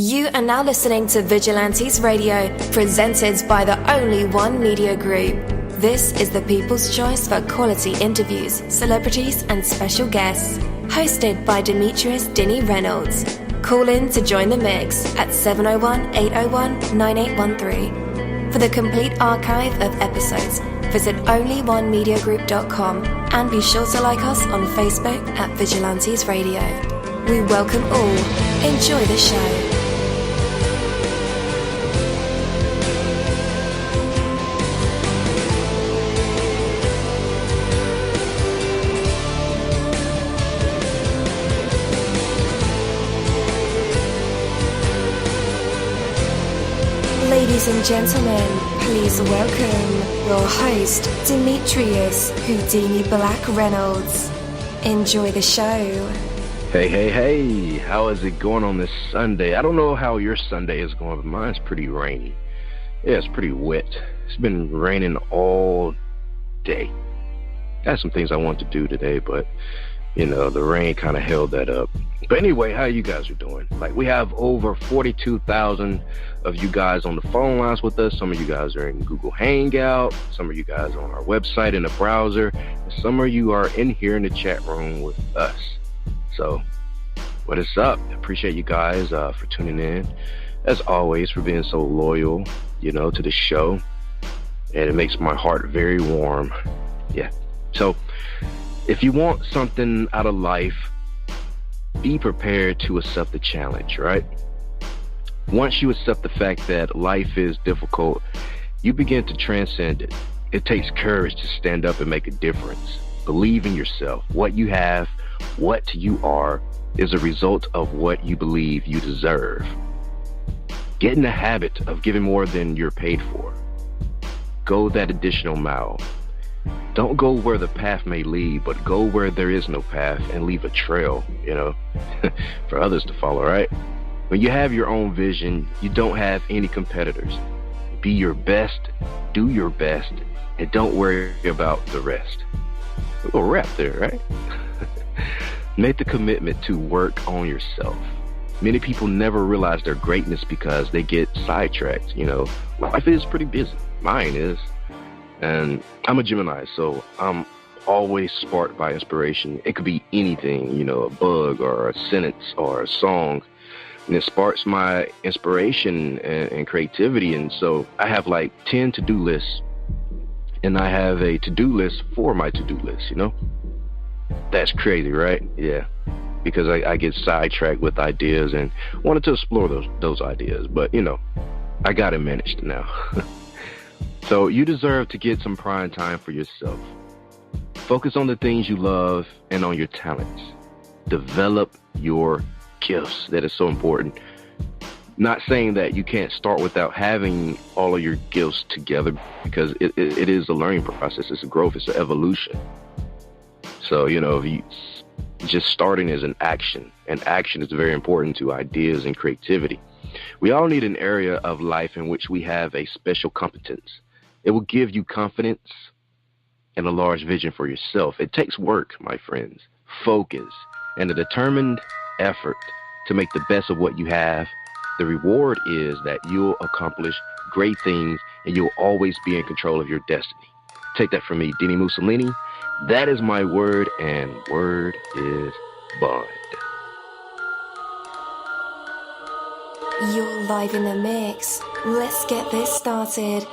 You are now listening to Vigilantes Radio, presented by the Only One Media Group. This is the people's choice for quality interviews, celebrities and special guests. Hosted by Demetrius Dini Reynolds. Call in to join the mix at 701-801-9813. For the complete archive of episodes, visit onlyonemediagroup.com and be sure to like us on Facebook at Vigilantes Radio. We welcome all. Enjoy the show. Ladies and gentlemen, please welcome your host, Demetrius Houdini Black Reynolds. Enjoy the show. Hey, how is it going on this Sunday? I don't know how your Sunday is going, but mine's pretty rainy. Yeah, it's pretty wet. It's been raining all day. I had some things I wanted to do today, but, you know, the rain kind of held that up. But anyway, how you guys are doing? Like, we have over 42,000 of you guys on the phone lines with us. Some of you guys are in Google Hangout. Some of you guys are on our website in the browser. And some of you are in here in the chat room with us. So, what is up? I appreciate you guys for tuning in. As always, for being so loyal, you know, to the show. And it makes my heart very warm. Yeah. So, if you want something out of life, be prepared to accept the challenge, right? Once you accept the fact that life is difficult, you begin to transcend it. It takes courage to stand up and make a difference. Believe in yourself. What you have, what you are, is a result of what you believe you deserve. Get in the habit of giving more than you're paid for. Go that additional mile. Don't go where the path may lead, but go where there is no path and leave a trail, you know, for others to follow, right? When you have your own vision, you don't have any competitors. Be your best, do your best, and don't worry about the rest. A little rap there, right? Make the commitment to work on yourself. Many people never realize their greatness because they get sidetracked, you know. Life is pretty busy. Mine is. And I'm a Gemini, so I'm always sparked by inspiration. It could be anything, you know, a bug or a sentence or a song. And it sparks my inspiration and creativity. And so I have like 10 to-do lists. And I have a to-do list for my to-do list, you know? That's crazy, right? Yeah. Because I get sidetracked with ideas and wanted to explore those ideas. But, you know, I got it managed now. So you deserve to get some prime time for yourself. Focus on the things you love and on your talents. Develop your gifts. That is so important. Not saying that you can't start without having all of your gifts together, because it is a learning process. It's a growth. It's an evolution. So, you know, if you just starting as an action, and action is very important to ideas and creativity. We all need an area of life in which we have a special competence. It will give you confidence and a large vision for yourself. It takes work, my friends, focus, and a determined effort to make the best of what you have. The reward is that you'll accomplish great things and you'll always be in control of your destiny. Take that from me, dini-mussolini. That is my word, and word is bond. You're live in the mix. Let's get this started.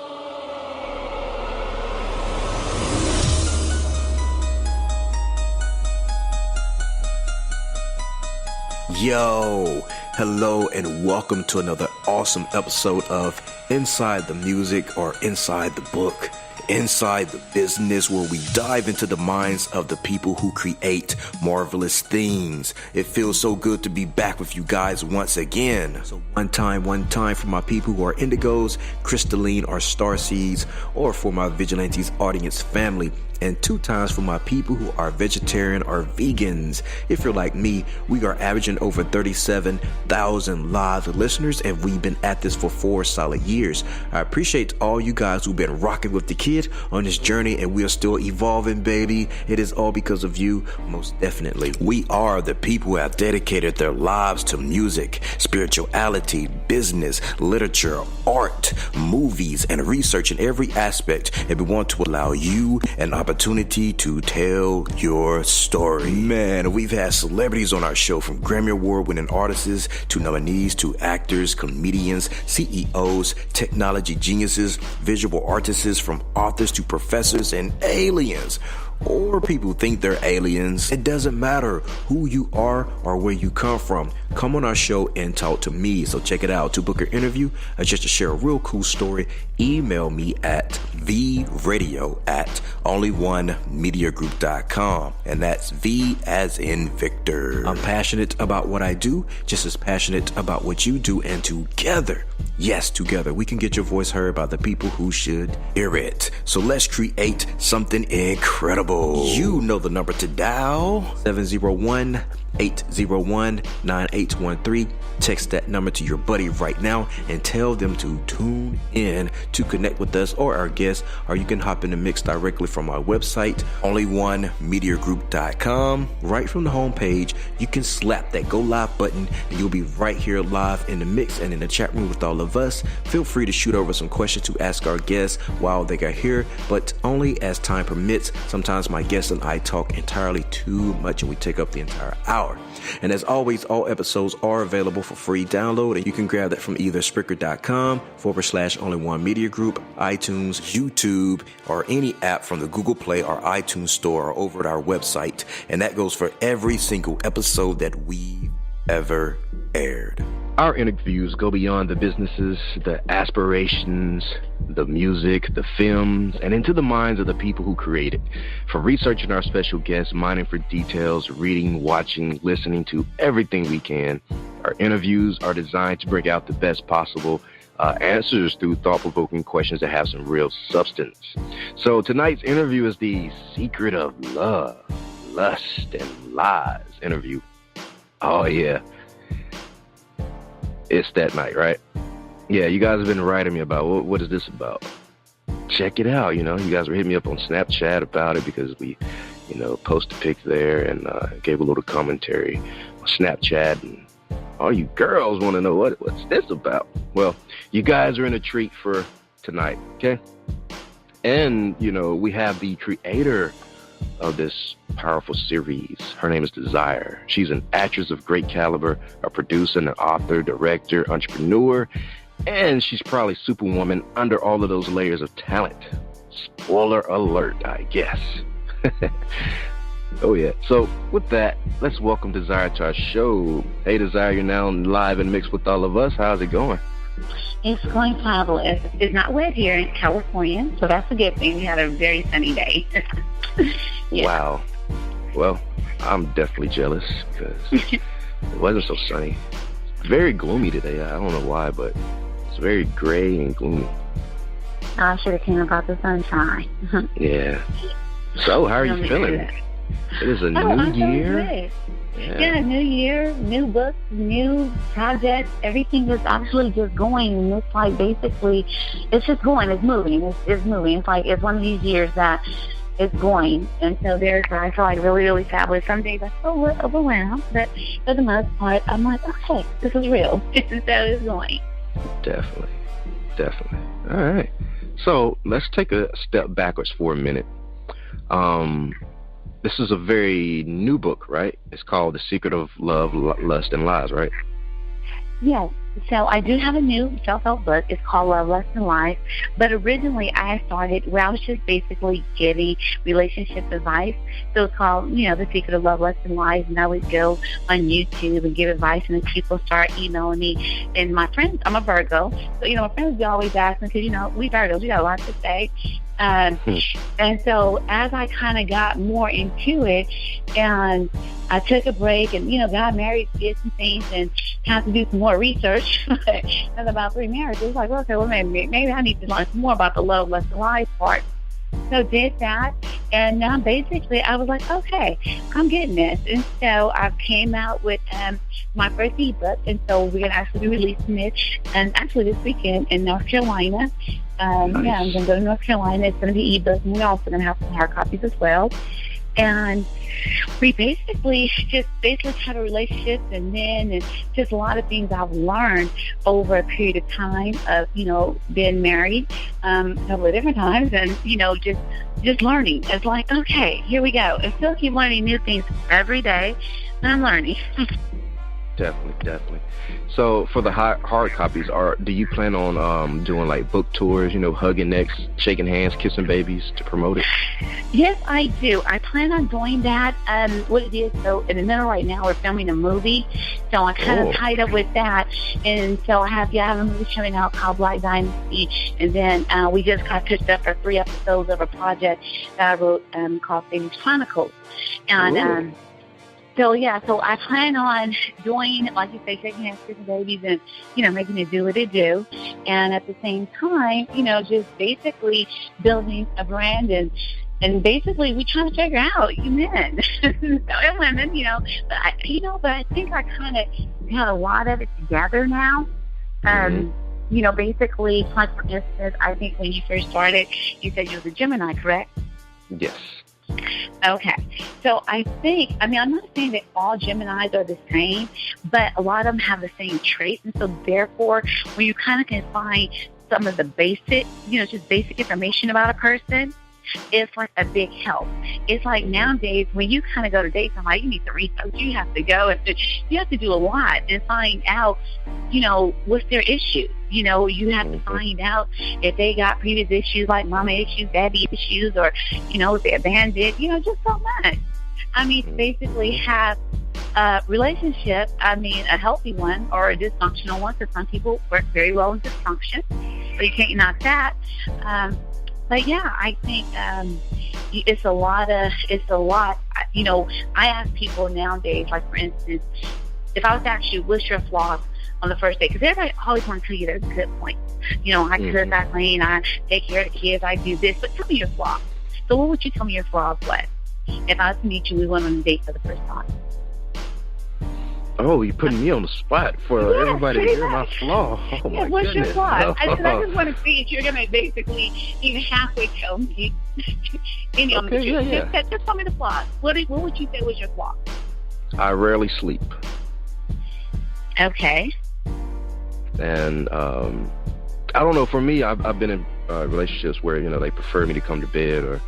Yo, hello and welcome to another awesome episode of Inside the Music, or Inside the Book, Inside the Business, where we dive into the minds of the people who create marvelous things. It feels so good to be back with you guys once again. So one time for my people who are indigos, crystalline, or starseeds, or for my Vigilantes audience family. And 2 times for my people who are vegetarian or vegans. If you're like me, we are averaging over 37,000 live listeners, and we've been at this for 4 solid years. I appreciate all you guys who've been rocking with the kids period, on this journey, and we are still evolving, baby. It is all because of you, most definitely. We are the people who have dedicated their lives to music, spirituality, business, literature, art, movies, and research in every aspect, and we want to allow you an opportunity to tell your story. Man, we've had celebrities on our show, from Grammy Award-winning artists to nominees to actors, comedians, CEOs, technology geniuses, visual artists, from authors to professors and aliens. Or people think they're aliens. It doesn't matter who you are or where you come from. Come on our show and talk to me. So check it out. To book an interview or just to share a real cool story, email me at vradio@onlyonemediagroup.com. And that's V as in Victor. I'm passionate about what I do, just as passionate about what you do. And together, yes, together, we can get your voice heard by the people who should hear it. So let's create something incredible. You know the number to dial, 701-801-9813. Text that number to your buddy right now and tell them to tune in to connect with us or our guests, or you can hop in the mix directly from our website, onlyonemediagroup.com. Right from the homepage, you can slap that go live button and you'll be right here live in the mix and in the chat room with all of us. Feel free to shoot over some questions to ask our guests while they are here, but only as time permits. Sometimes my guests and I talk entirely too much and we take up the entire hour. And as always, all episodes are available for free download, and you can grab that from either Spreaker.com/Only One Media Group, iTunes, YouTube, or any app from the Google Play or iTunes Store, or over at our website. And that goes for every single episode that we've ever aired. Our interviews go beyond the businesses, the aspirations, the music, the films, and into the minds of the people who create it. From researching our special guests, mining for details, reading, watching, listening to everything we can, our interviews are designed to bring out the best possible answers through thought-provoking questions that have some real substance. So tonight's interview is the Secret of Love, Lust, and Lies interview. Oh, yeah. It's that night, right? Yeah, you guys have been writing me about what is this about? Check it out. You guys were hitting me up on Snapchat about it because we, post a pic there and gave a little commentary on Snapchat. And all you girls want to know what's this about? Well, you guys are in a treat for tonight, okay? And, we have the creator of this powerful series. Her name is Desire. She's an actress of great caliber, a producer, an author, director, entrepreneur, and she's probably superwoman under all of those layers of talent. Spoiler alert, I guess. Oh yeah. So with that, let's welcome Desire to our show. Hey Desire, you're now live and mixed with all of us. How's it going? It's going fabulous. It's not wet here in California, so that's a good thing. We had a very sunny day. Yeah. Wow. Well, I'm definitely jealous because it wasn't so sunny. It's very gloomy today. I don't know why, but it's very gray and gloomy. I should have came about the sunshine. Yeah. So, how are you feeling? It is a new year. Yeah, new year, new books, new projects. Everything is actually just going. And it's like basically, it's just going. It's moving. It's moving. It's like it's one of these years that it's going. And so I feel like really, really fabulous. Some days I feel a little overwhelmed, but for the most part, I'm like, okay, this is real. So it's going. Definitely. All right. So let's take a step backwards for a minute. This is a very new book, right? It's called The Secret-of-Love, Lust, and Lies, right? Yes. So I do have a new self-help book. It's called Love, Lust, and Lies. But originally I started where I was just basically giving relationship advice. So it's called, The Secret-of-Love, Lust, and Lies. And I would go on YouTube and give advice, and then people start emailing me. And my friends, I'm a Virgo. So, my friends would always ask me, because, we Virgos, we got a lot to say. And so as I kind of got more into it, and I took a break and, got married, did some things, and had to do some more research. And about 3 marriages, okay, well, maybe I need to learn some more about the love, lust, and lies part. So did that, And now basically I was like, okay, I'm getting this. And so I came out with my first ebook. And so we're going to actually be releasing it actually this weekend in North Carolina. Nice. Yeah, I'm going to go to North Carolina. It's going to be ebook. And we're also going to have some hard copies as well. And we basically just had a relationship, and just a lot of things I've learned over a period of time of, being married a couple of different times, and, just learning. It's like, okay, here we go. I still keep learning new things every day, and I'm learning. Definitely. So for the hard copies, do you plan on doing like book tours, hugging necks, shaking hands, kissing babies to promote it? Yes, I do. I plan on doing that. What it is, so in the middle right now, we're filming a movie, so I'm kind of tied up with that. And so I have a movie coming out called Black Dynasty, and then we just got picked up for 3 episodes of a project that I wrote called Babies Chronicles. And so I plan on doing, like you say, shaking hands, kissing babies, and, making it do what it do. And at the same time, just basically building a brand, and basically we trying to figure out, you men and women, but I think I kind of got a lot of it together now. Basically, like for instance, I think when you first started, you said you was a Gemini, correct? Yes. Okay. So I think, I'm not saying that all Geminis are the same, but a lot of them have the same traits. And so therefore, when you kind of can find some of the basic, just basic information about a person, it's like a big help. It's like nowadays when you kind of go to date somebody, you need to research. You have to go and you have to do a lot and find out, what's their issues. You have to find out if they got previous issues like mama issues, daddy issues, or, if they're abandoned, just so much. Basically have a relationship, a healthy one or a dysfunctional one, because some people work very well in dysfunction, so you can't knock that. But yeah, I think it's a lot. I ask people nowadays, like for instance, if I was to ask you, what's your flaws on the first date? Because everybody always wants to tell you their good points. I cook, I clean, I take care of the kids, I do this. But tell me your flaws. So what would you tell me your flaws was? If I was to meet you, we went on a date for the first time. Oh, you're putting me on the spot for everybody to hear my flaw. Oh, my what's goodness. your flaw? I just want to see if you're going to basically even halfway tell me. Just tell me the flaws. What would you say was your flaw? I rarely sleep. Okay. And I don't know. For me, I've been in relationships where they prefer me to come to bed or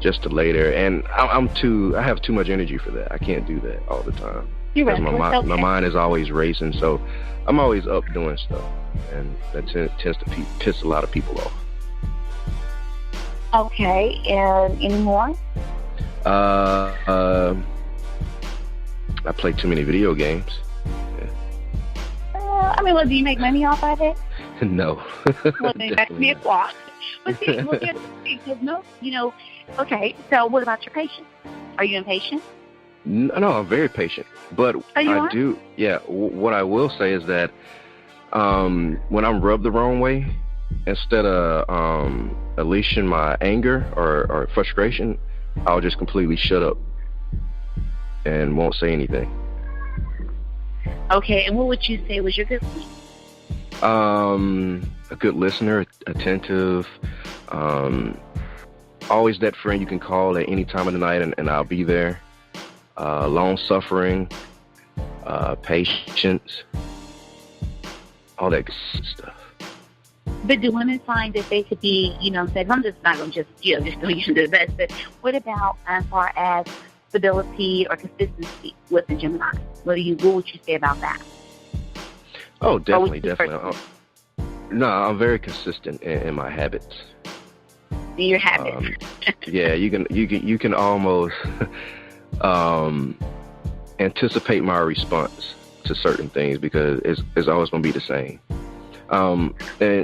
just to lay there, and I have too much energy for that. I can't do that all the time. Because my mind is always racing, so I'm always up doing stuff, and that tends to piss a lot of people off. Okay, and any more? I play too many video games. Yeah. Do you make money off of it? No. Well, then that's me a flaw. But see, okay, so what about your patience? Are you impatient? No, I'm very patient, but I do. Yeah, what I will say is that when I'm rubbed the wrong way, instead of unleashing my anger or frustration, I'll just completely shut up and won't say anything. Okay, and what would you say was your good point? A good listener, attentive, always that friend you can call at any time of the night, and I'll be there. Long-suffering, patience, all that good stuff. But do women find that they could be, said, I'm just not going to just doing the best, but what about as far as stability or consistency with the Gemini? What would you say about that? Oh, definitely. No, I'm very consistent in my habits. In your habits? Yeah, you can almost anticipate my response to certain things because it's always going to be the same. And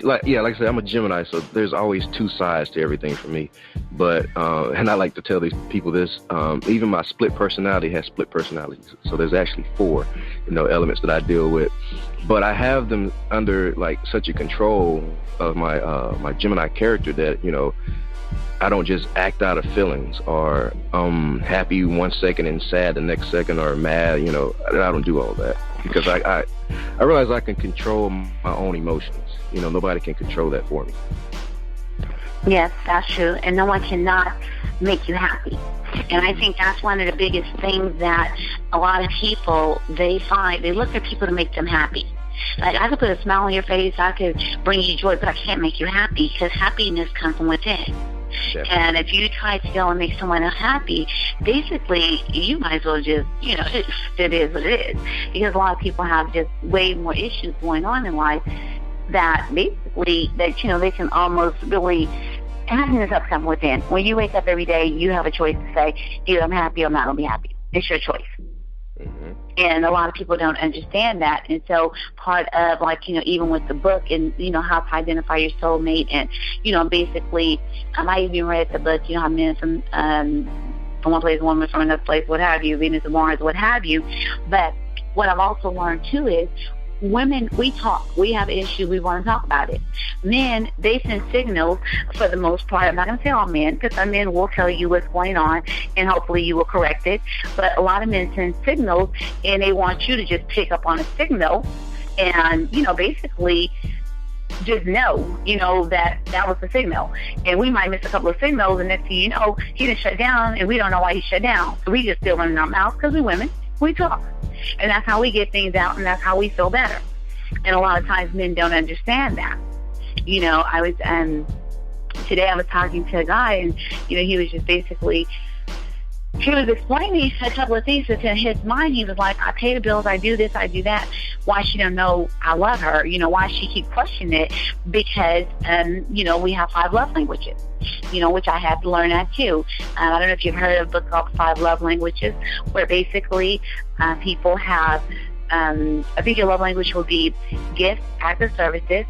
like I said, I'm a Gemini, so there's always two sides to everything for me. But and I like to tell these people this, even my split personality has split personalities. So there's actually 4, elements that I deal with. But I have them under like such a control of my Gemini character that I don't just act out of feelings, or happy 1 second and sad the next second, or mad. You know, I don't do all that, because I realize I can control my own emotions. You know, nobody can control that for me. Yes, that's true. And no one cannot make you happy. And I think that's one of the biggest things that a lot of people, they find, they look for people to make them happy. Like, I could put a smile on your face, I could bring you joy, but I can't make you happy, because happiness comes from within. Definitely. And if you try to go and make someone else happy, basically, you might as well just, you know, it is what it is. Because a lot of people have just way more issues going on in life that basically, that, you know, they can almost really, happiness up come within. When you wake up every day, you have a choice to say, either I'm happy or I'm not going to be happy. It's your choice. Mm-hmm. And a lot of people don't understand that. And so part of, like, you know, even with the book and, you know, how to identify your soulmate, and, you know, basically, I even read the book, you know, how men from one place, woman from another place, what have you, Venus and Mars, what have you. But what I've also learned, too, is women, we talk. We have an issue. We want to talk about it. Men, they send signals for the most part. I'm not going to say all men, because some men will tell you what's going on, and hopefully you will correct it. But a lot of men send signals, and they want you to just pick up on a signal and, you know, basically just know, you know, that was the signal. And we might miss a couple of signals, and next thing you know, he done shut down, and we don't know why he shut down. So we just still running our mouths, because we're women. We talk. And that's how we get things out, and that's how we feel better. And a lot of times men don't understand that. You know, today I was talking to a guy, and, you know, he was just basically, he was explaining a couple of things that in his mind, he was like, I pay the bills, I do this, I do that. Why she don't know I love her? You know, why she keep questioning it? Because, you know, we have 5 love languages, you know, which I had to learn that too. I don't know if you've heard of a book called 5 Love Languages, where basically people have, I think your love language will be gifts, acts of services,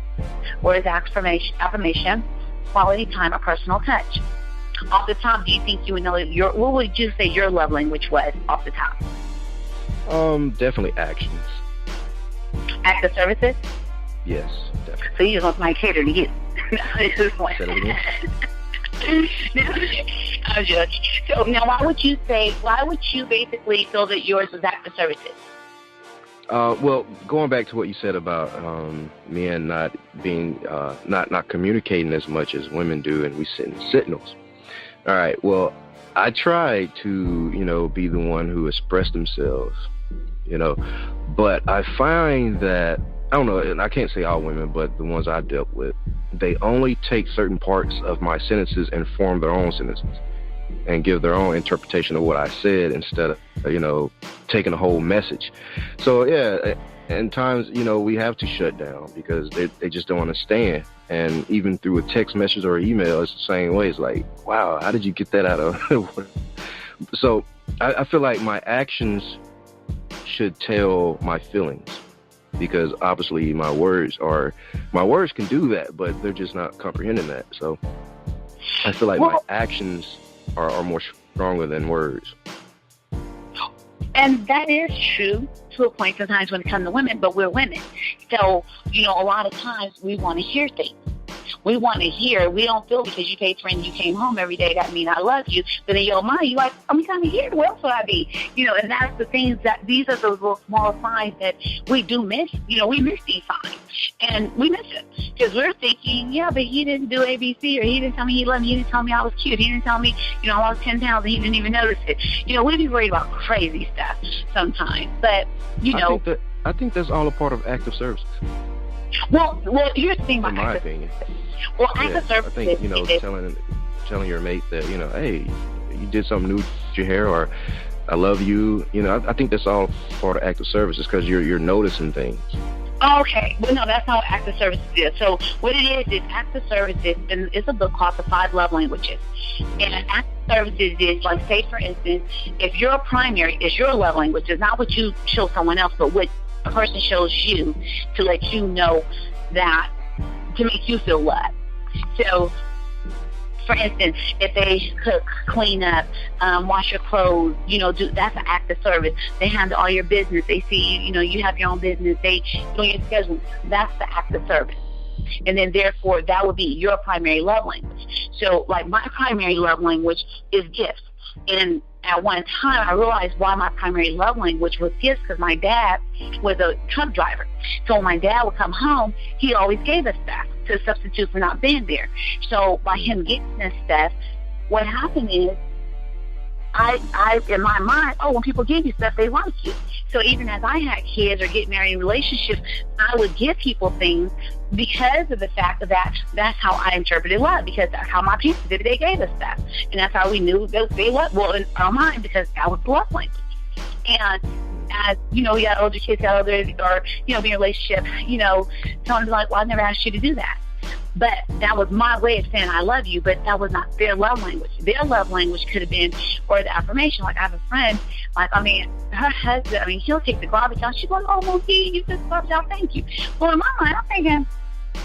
words of affirmation, quality time, or personal touch. Off the top, do you think you would know what would you say your love language was off the top? Definitely actions. Acts of services? Yes, definitely. So you just want somebody to cater to you. I'm joking. So now, why would you basically feel that yours was acts of services? Well, going back to what you said about men not being not communicating as much as women do, and we send signals. All right. Well, I try to, you know, be the one who express themselves, you know, but I find that, I don't know, and I can't say all women, but the ones I dealt with, they only take certain parts of my sentences and form their own sentences and give their own interpretation of what I said, instead of, you know, taking the whole message. So, yeah, and times, you know, we have to shut down, because they just don't understand. And even through a text message or email, it's the same way. It's like, wow, how did you get that out of? So I feel like my actions should tell my feelings, because obviously my words can do that, but they're just not comprehending that. So I feel like my actions are more stronger than words. And that is true to a point sometimes when it comes to women, but we're women. So, you know, a lot of times we want to hear things. We want to hear. We don't feel because you paid for and you came home every day, that means I love you. But in your mind, you're like, I'm kind of here. Where else would I be? You know, and that's the things that, these are those little small signs that we do miss. You know, we miss these signs. And we miss it because we're thinking, yeah, but he didn't do ABC, or he didn't tell me he loved me. He didn't tell me I was cute. He didn't tell me, you know, I lost 10 pounds and he didn't even notice it. You know, we'd be worried about crazy stuff sometimes. But, you know. I think that's all a part of active services. Well, here's the thing about in my opinion. Well, active services. I think, you know, telling your mate that, you know, hey, you did something new with your hair, or I love you. You know, I think that's all part of active services, because you're noticing things. Okay. Well, no, that's how active services is. So what it is active services, and it's a book called The 5 Love Languages. And active services is, like, say, for instance, if your primary is your love language, it's not what you show someone else, but what a person shows you to let you know that, to make you feel loved. So, for instance, if they cook, clean up, wash your clothes, you know, that's an act of service. They handle all your business. They see, you know, you have your own business. They do your schedule. That's the act of service. And then therefore that would be your primary love language. So like my primary love language is gifts. And at one time I realized why my primary love language was gifts, because my dad was a truck driver. So when my dad would come home, he always gave us stuff to substitute for not being there. So by him getting us stuff, what happened is I in my mind, when people give you stuff, they like you. So even as I had kids or get married in relationships, I would give people things because of the fact of that's how I interpreted love, because that's how my people did it. They gave us stuff. And that's how we knew that they loved, well, in our mind, because that was the love language. And as, you got older kids, got older, or, be in a relationship, telling them like, well, I never asked you to do that. But that was my way of saying I love you, but that was not their love language. Their love language could have been, or the affirmation. Like I have a friend, her husband, he'll take the garbage out. She's like, oh, Mookie, you took the garbage out, thank you. Well, in my mind, I'm thinking,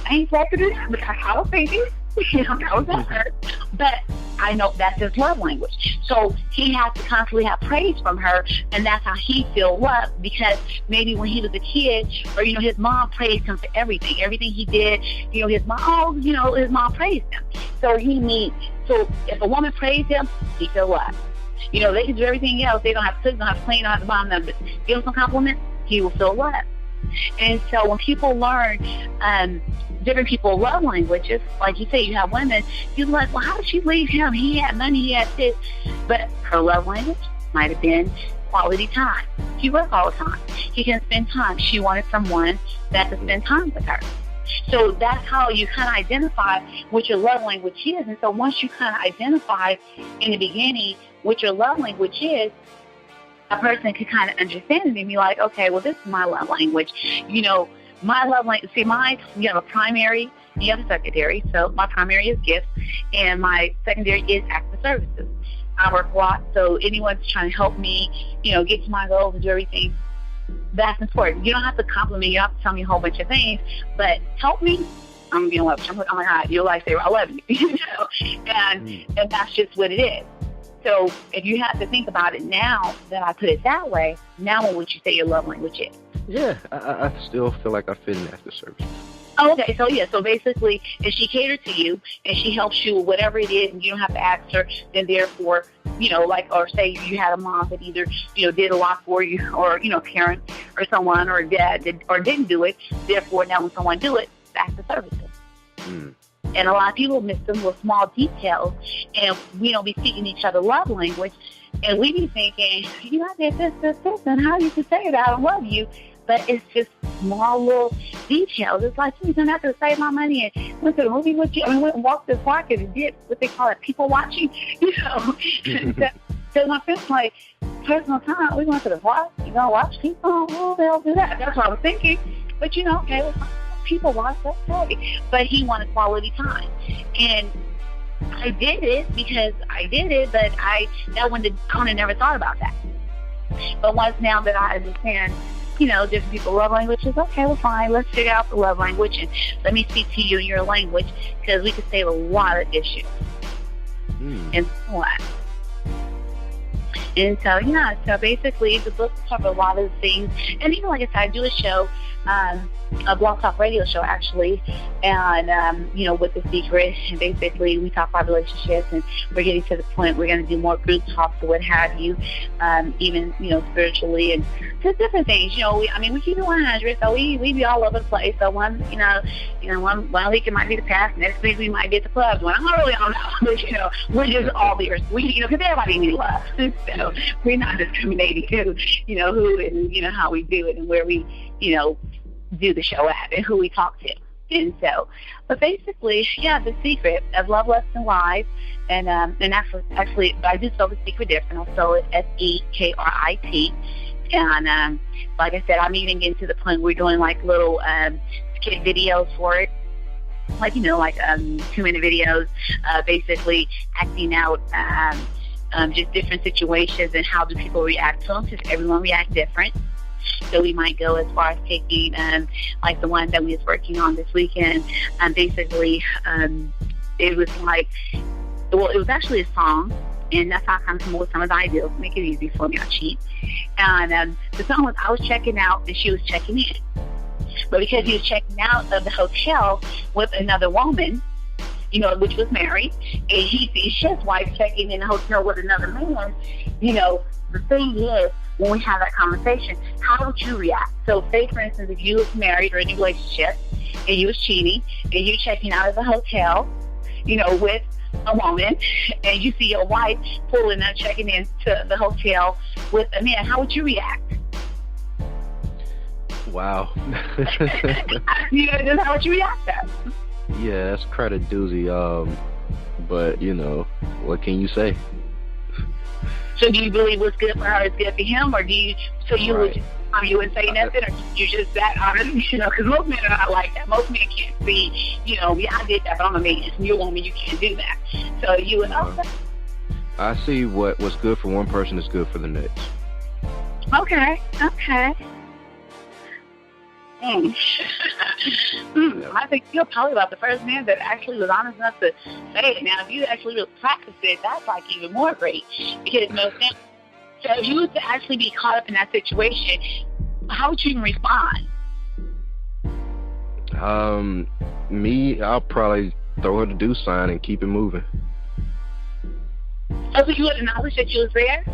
I ain't supposed to do that, but I was thinking, that was that hurt. But I know that's his love language. So he has to constantly have praise from her, and that's how he feels loved, because maybe when he was a kid, or, his mom praised him for everything he did, his mom praised him. So so if a woman praised him, he feels loved. They can do everything else. They don't have to cook, don't have to clean, don't have to buy them, but give him some compliments, he will feel loved. And so when people learn different people's love languages, like you say, you have women, you're like, well, how did she leave him? He had money, he had this. But her love language might have been quality time. She works all the time. He can spend time. She wanted someone that could spend time with her. So that's how you kind of identify what your love language is. And so once you kind of identify in the beginning what your love language is, a person can kind of understand it and be like, okay, well, this is my love language. My love language, you have a primary, you have a secondary. So my primary is gifts, and my secondary is acts of services. I work a lot, so anyone's trying to help me, get to my goals and do everything, that's important. You don't have to compliment me, you don't have to tell me a whole bunch of things, but help me, I'm going to love you. I'm like, oh my God, you're a lifesaver, I love you, and that's just what it is. So if you have to think about it now that I put it that way, now what would you say your love language is? Yeah, I still feel like I fit in after service. Oh, okay, so basically, if she caters to you and she helps you with whatever it is, and you don't have to ask her, then therefore, or say you had a mom that either, did a lot for you, or, parent or someone, or dad didn't do it, therefore now when someone do it, that's the services. And a lot of people miss them with small details, and we don't be speaking each other love language, and we be thinking, I did this, and how you can say that I love you, but it's just small little details. It's like, you don't have to save my money and went to the movie with you. Went and walked this market and did what they call it, people watching, So my friends like, personal time, we went to the park, watch people, oh, they'll do that. That's what I was thinking. But okay, people watch, that's okay. But he wanted quality time. And I did it because I did it, but I would have never thought about that. But once now that I understand, different people's love languages, okay, well, fine, let's figure out the love language and let me speak to you in your language, because we could save a lot of issues. And so on. And so, so basically the book covers a lot of things. And even like I said, I do a show, a Blog Talk radio show actually, and with The Secret, and basically we talk about relationships, and we're getting to the point we're going to do more group talks or what have you, even spiritually and just different things. We keep it 100, so we be all over the place. So one week it might be the past, next week we might be at the clubs. Well, I really don't know, but we're just all ears. Because everybody needs love, so we're not discriminating who and how we do it and where we do the show at and who we talk to. And so, but basically, The Secret of Love, Lust, and Lies, and actually, I do spell The Secret different. I'll spell it S-E-K-R-I-T. And like I said, I'm even getting to the point where we're doing like little skit videos for it. Like 2-minute videos, basically acting out just different situations and how do people react to them, because everyone reacts different. So we might go as far as taking, like the one that we was working on this weekend, basically, it was like, well, it was actually a song, and that's how I kind of come up with some of the ideas, make it easy for me, I'll cheat. And the song was, I was checking out, and she was checking in. But because he was checking out of the hotel with another woman, which was married, and he sees his wife checking in the hotel with another man, the thing is, when we have that conversation, how would you react? So say, for instance, if you was married or in a relationship and you was cheating and you checking out of the hotel, with a woman, and you see your wife pulling up, checking into the hotel with a man, how would you react? Wow. Just how would you react to that? Yeah, that's quite a doozy. But what can you say? So do you believe what's good for her is good for him, or do you? So you right. you wouldn't say nothing, or you just that honest? Because most men are not like that. Most men can't see. Yeah, I did that, but I'm a man. You're a woman. You can't do that. So you would. I see what's good for one person is good for the next. Okay. I think you're probably about the first man that actually was honest enough to say it. Now, if you actually really practice it, that's like even more great. Because so if you were to actually be caught up in that situation, how would you even respond? I'll probably throw her the deuce sign and keep it moving. Oh, so you would acknowledge that you was there?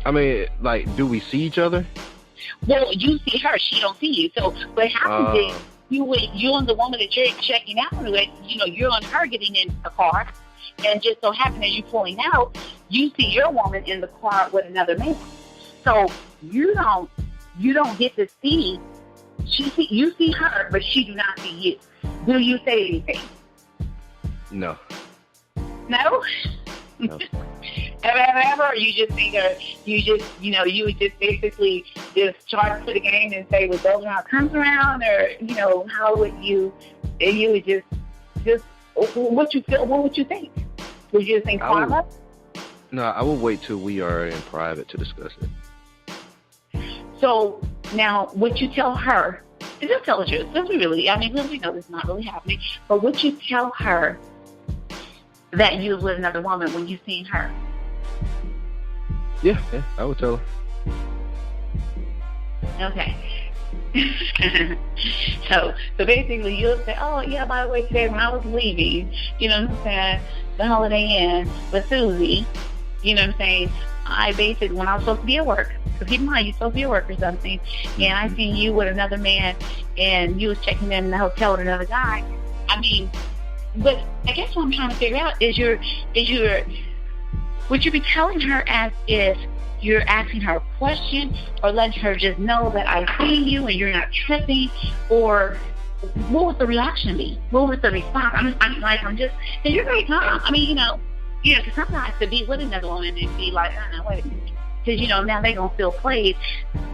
I mean, do we see each other? Well, you see her, she don't see you. So what happens is you and the woman that you're checking out with, you're on her getting in the car, and just so happen as you pulling out, you see your woman in the car with another man. So you don't get to see. You see her, but she do not see you. Do you say anything? No. No. No. Ever, or you just think, or you would just basically just charge for the game and say, "Well, goes around comes around," or how would you? You would just what you feel? What would you think? Would you think karma? No, I will wait till we are in private to discuss it. So now, would you tell her? Just tell the truth. Because we know this is not really happening. But would you tell her that you was with another woman when you seen her? Yeah, I would tell her. Okay. So basically you'll say, oh, yeah, by the way, today when I was leaving, the Holiday Inn with Susie, I basically, when I was supposed to be at work, because keep in mind, you're supposed to be at work or something, and I seen you with another man, and you was checking in the hotel with another guy. But I guess what I'm trying to figure out is would you be telling her as if you're asking her a question, or letting her just know that I see you and you're not tripping, or what would the reaction be? What would the response? I'm just, because you're very calm. Because sometimes to be with another woman and be like, wait a minute. Because, now they're going to feel played.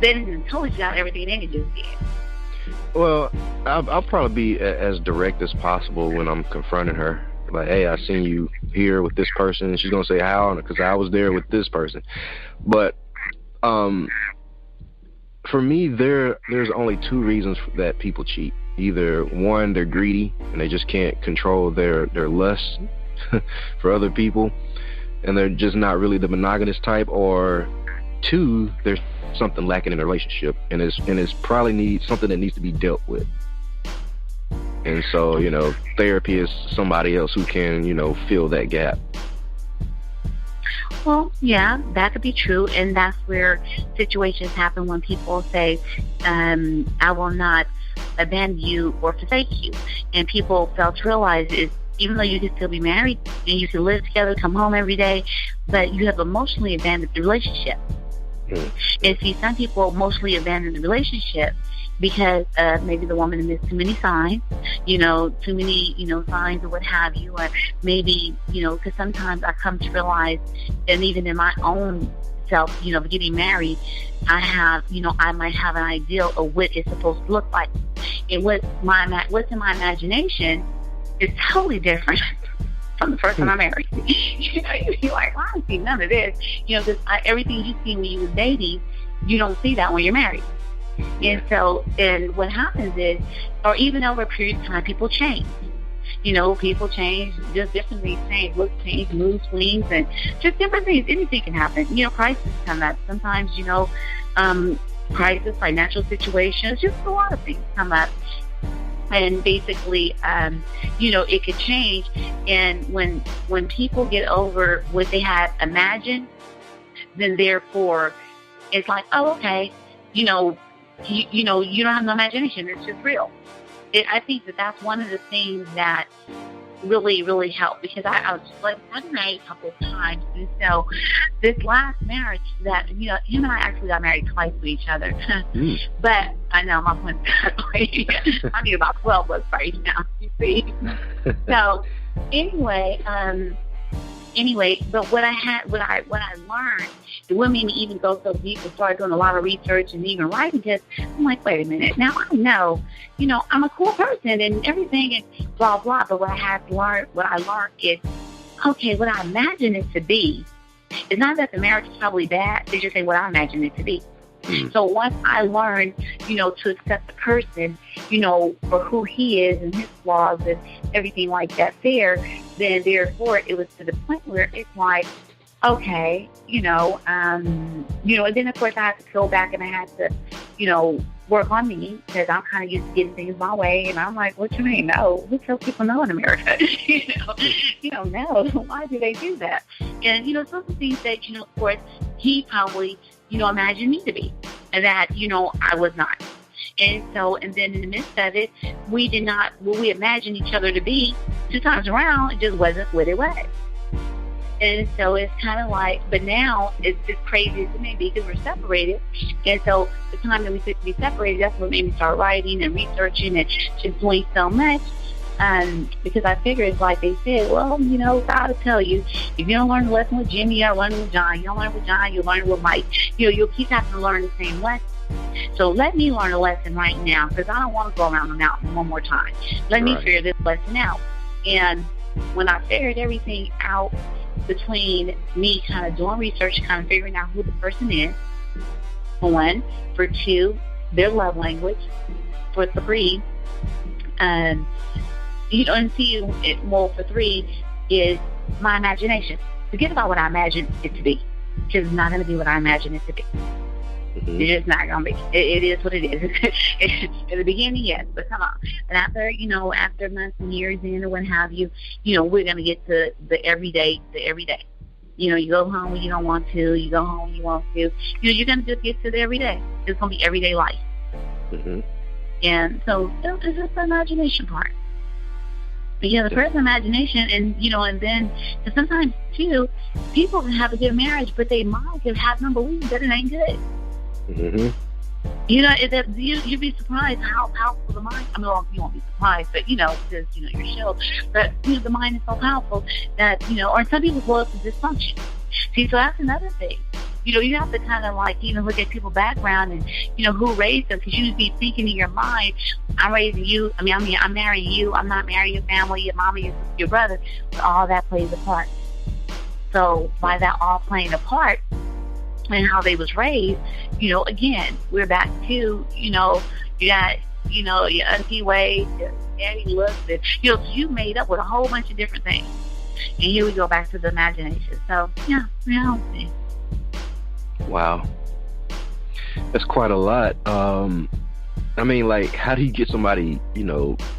They didn't tell you out everything they just did. Well, I'll probably be as direct as possible when I'm confronting her. Like, hey, I seen you here with this person. And she's going to say how, because I was there with this person. But for me, there's only two reasons that people cheat. Either one, they're greedy and they just can't control their lust for other people, and they're just not really the monogamous type, or two, there's something lacking in the relationship, and it's probably something that needs to be dealt with. And so, therapy is somebody else who can, fill that gap. Well, yeah, that could be true, and that's where situations happen when people say, I will not abandon you or forsake you. And people fail to realize is, even though you can still be married and you can live together, come home every day, but you have emotionally abandoned the relationship. And see, some people emotionally abandon the relationship because maybe the woman missed too many signs, too many, signs or what have you, or maybe, because sometimes I come to realize, and even in my own self, getting married, I have, I might have an ideal of what it's supposed to look like. And what's in my imagination is totally different from the person I married. You're like, I don't see none of this. Because everything you see when you was dating, you don't see that when you're married. And so, and what happens is, or even over a period of time, people change. People change, just different things change, looks change, mood swings, and just different things. Anything can happen. Crises come up. Sometimes, crisis, financial situations, just a lot of things come up. And basically, it could change. And when people get over what they had imagined, then therefore it's like, oh, okay, you don't have no imagination. It's just real. I think that's one of the things that really, really helped, because I was like, I've been married a couple of times, and so this last marriage that, him and I actually got married twice to each other. But I know my point. I need about 12 books right now, you see. So anyway, but what I learned, it wouldn't make me even go so deep and start doing a lot of research and even writing, because I'm like, wait a minute, now I know, I'm a cool person and everything and blah, blah, but what I learned is, okay, what I imagine it to be, it's not that the marriage is probably bad, it's just what I imagine it to be. So once I learned, to accept the person, for who he is and his flaws and everything like that then therefore it was to the point where it's like, okay, and then of course I had to go back and I had to, work on me, because I'm kind of used to getting things my way, and I'm like, what you mean? No, who tells people no in America? You don't know. Why do they do that? And, some of the things that, of course, he probably, imagined me to be, and that, I was not. And so, and then in the midst of it, we did not, what we imagined each other to be, 2 times around, it just wasn't what it was. And so it's kind of like, but now it's just crazy to me because we're separated. And so the time that we took to be separated, that's what made me start writing and researching and just doing so much. Because I figure it's like they said, well, God will tell you, if you don't learn the lesson with Jimmy, you learn with John. You don't learn with John, you learn with Mike. You'll keep having to learn the same lesson. So let me learn a lesson right now, because I don't want to go around the mountain one more time. Let me figure this lesson out. And when I figured everything out, between me kind of doing research, kind of figuring out who the person is, for 1, for 2, their love language, for 3, and for 3 is my imagination. Forget about what I imagine it to be, because it's not going to be what I imagine it to be. It's just not going to be. It is what it is. In the beginning, yes, but come on. And after months and years in or what have you, we're going to get to the everyday. You go home when you don't want to. You go home when you want to. You're going to just get to the everyday. It's going to be everyday life. And so it's just the imagination part. But the person's imagination, and then sometimes, too, people can have a good marriage, but their mind can have them believe that it ain't good. You'd be surprised how powerful the mind. I mean, well, you won't be surprised, but because your show. But the mind is so powerful that or some people go up to dysfunction. See, so that's another thing. You have to kind of even look at people's background and who raised them, because you'd be thinking in your mind, I'm raising you. I'm marrying you. I'm not marrying your family, your mama, your brother. But all that plays a part. So by that all playing a part, and how they was raised, again, we're back to, you got, your auntie ways, your daddy looks, and, you made up with a whole bunch of different things. And here we go back to the imagination. So, reality. Wow. That's quite a lot. How do you get somebody,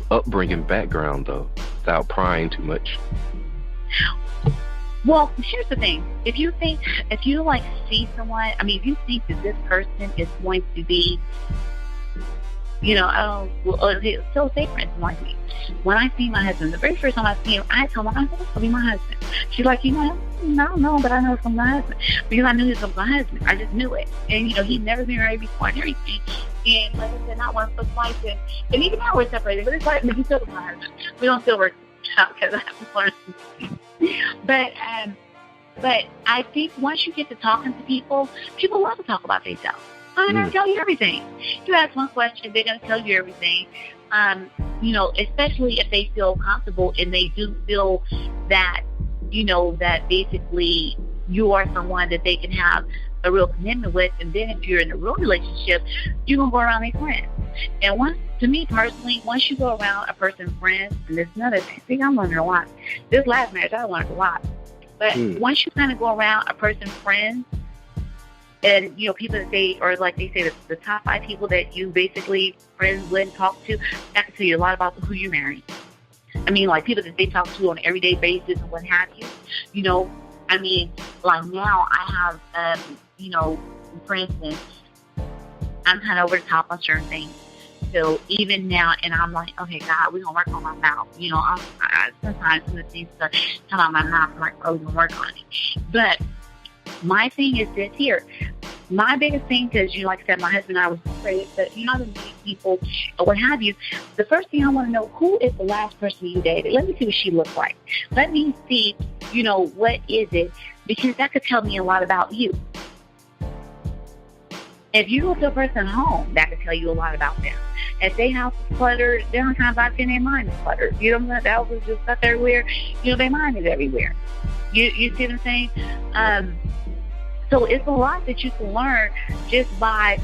upbringing background, though, without prying too much? Well, here's the thing. If you see someone, if you think that this person is going to be, so say for instance, like me. When I see my husband, the very first time I see him, I told my husband, this will be my husband. She's like, I don't know, but I know it's from my husband. Because I knew he was my husband. I just knew it. And, he'd never been married before and everything. And like I said, not one of those fights. And even now we're separated, but it's like, he's still my husband. We don't still work out because I have to learn. But I think once you get to talking to people love to talk about themselves. They're going to tell you everything. You ask one question, they're going to tell you everything. Especially if they feel comfortable and they do feel that, that basically you are someone that they can have a real commitment with. And then if you're in a real relationship, you're going to go around their friends. And to me personally, once you go around a person's friends, and there's another thing, see, I'm learning a lot. This last marriage, I learned a lot. But once you kind of go around a person's friends, And, people that say, or like they say, the top 5 people that you basically friends with and talk to, that can tell you a lot about who you marry. I mean, like people that they talk to on an everyday basis and what have you. I mean, like now I have, for instance, I'm kind of over the top on certain things. So even now, and I'm like, okay, God, we're going to work on my mouth. I sometimes some of the things that come out of my mouth, I'm like, oh, we're going to work on it. But my thing is this here. My biggest thing, because, like I said, my husband and I was afraid that, I've been meeting people or what have you. The first thing I want to know, who is the last person you dated? Let me see what she looks like. Let me see, what is it? Because that could tell me a lot about you. If you go to a person's home, that could tell you a lot about them. If their house is cluttered, there are times I've seen their mind is cluttered. That house is just stuck everywhere. Their mind is everywhere. You see what I'm saying? So it's a lot that you can learn just by,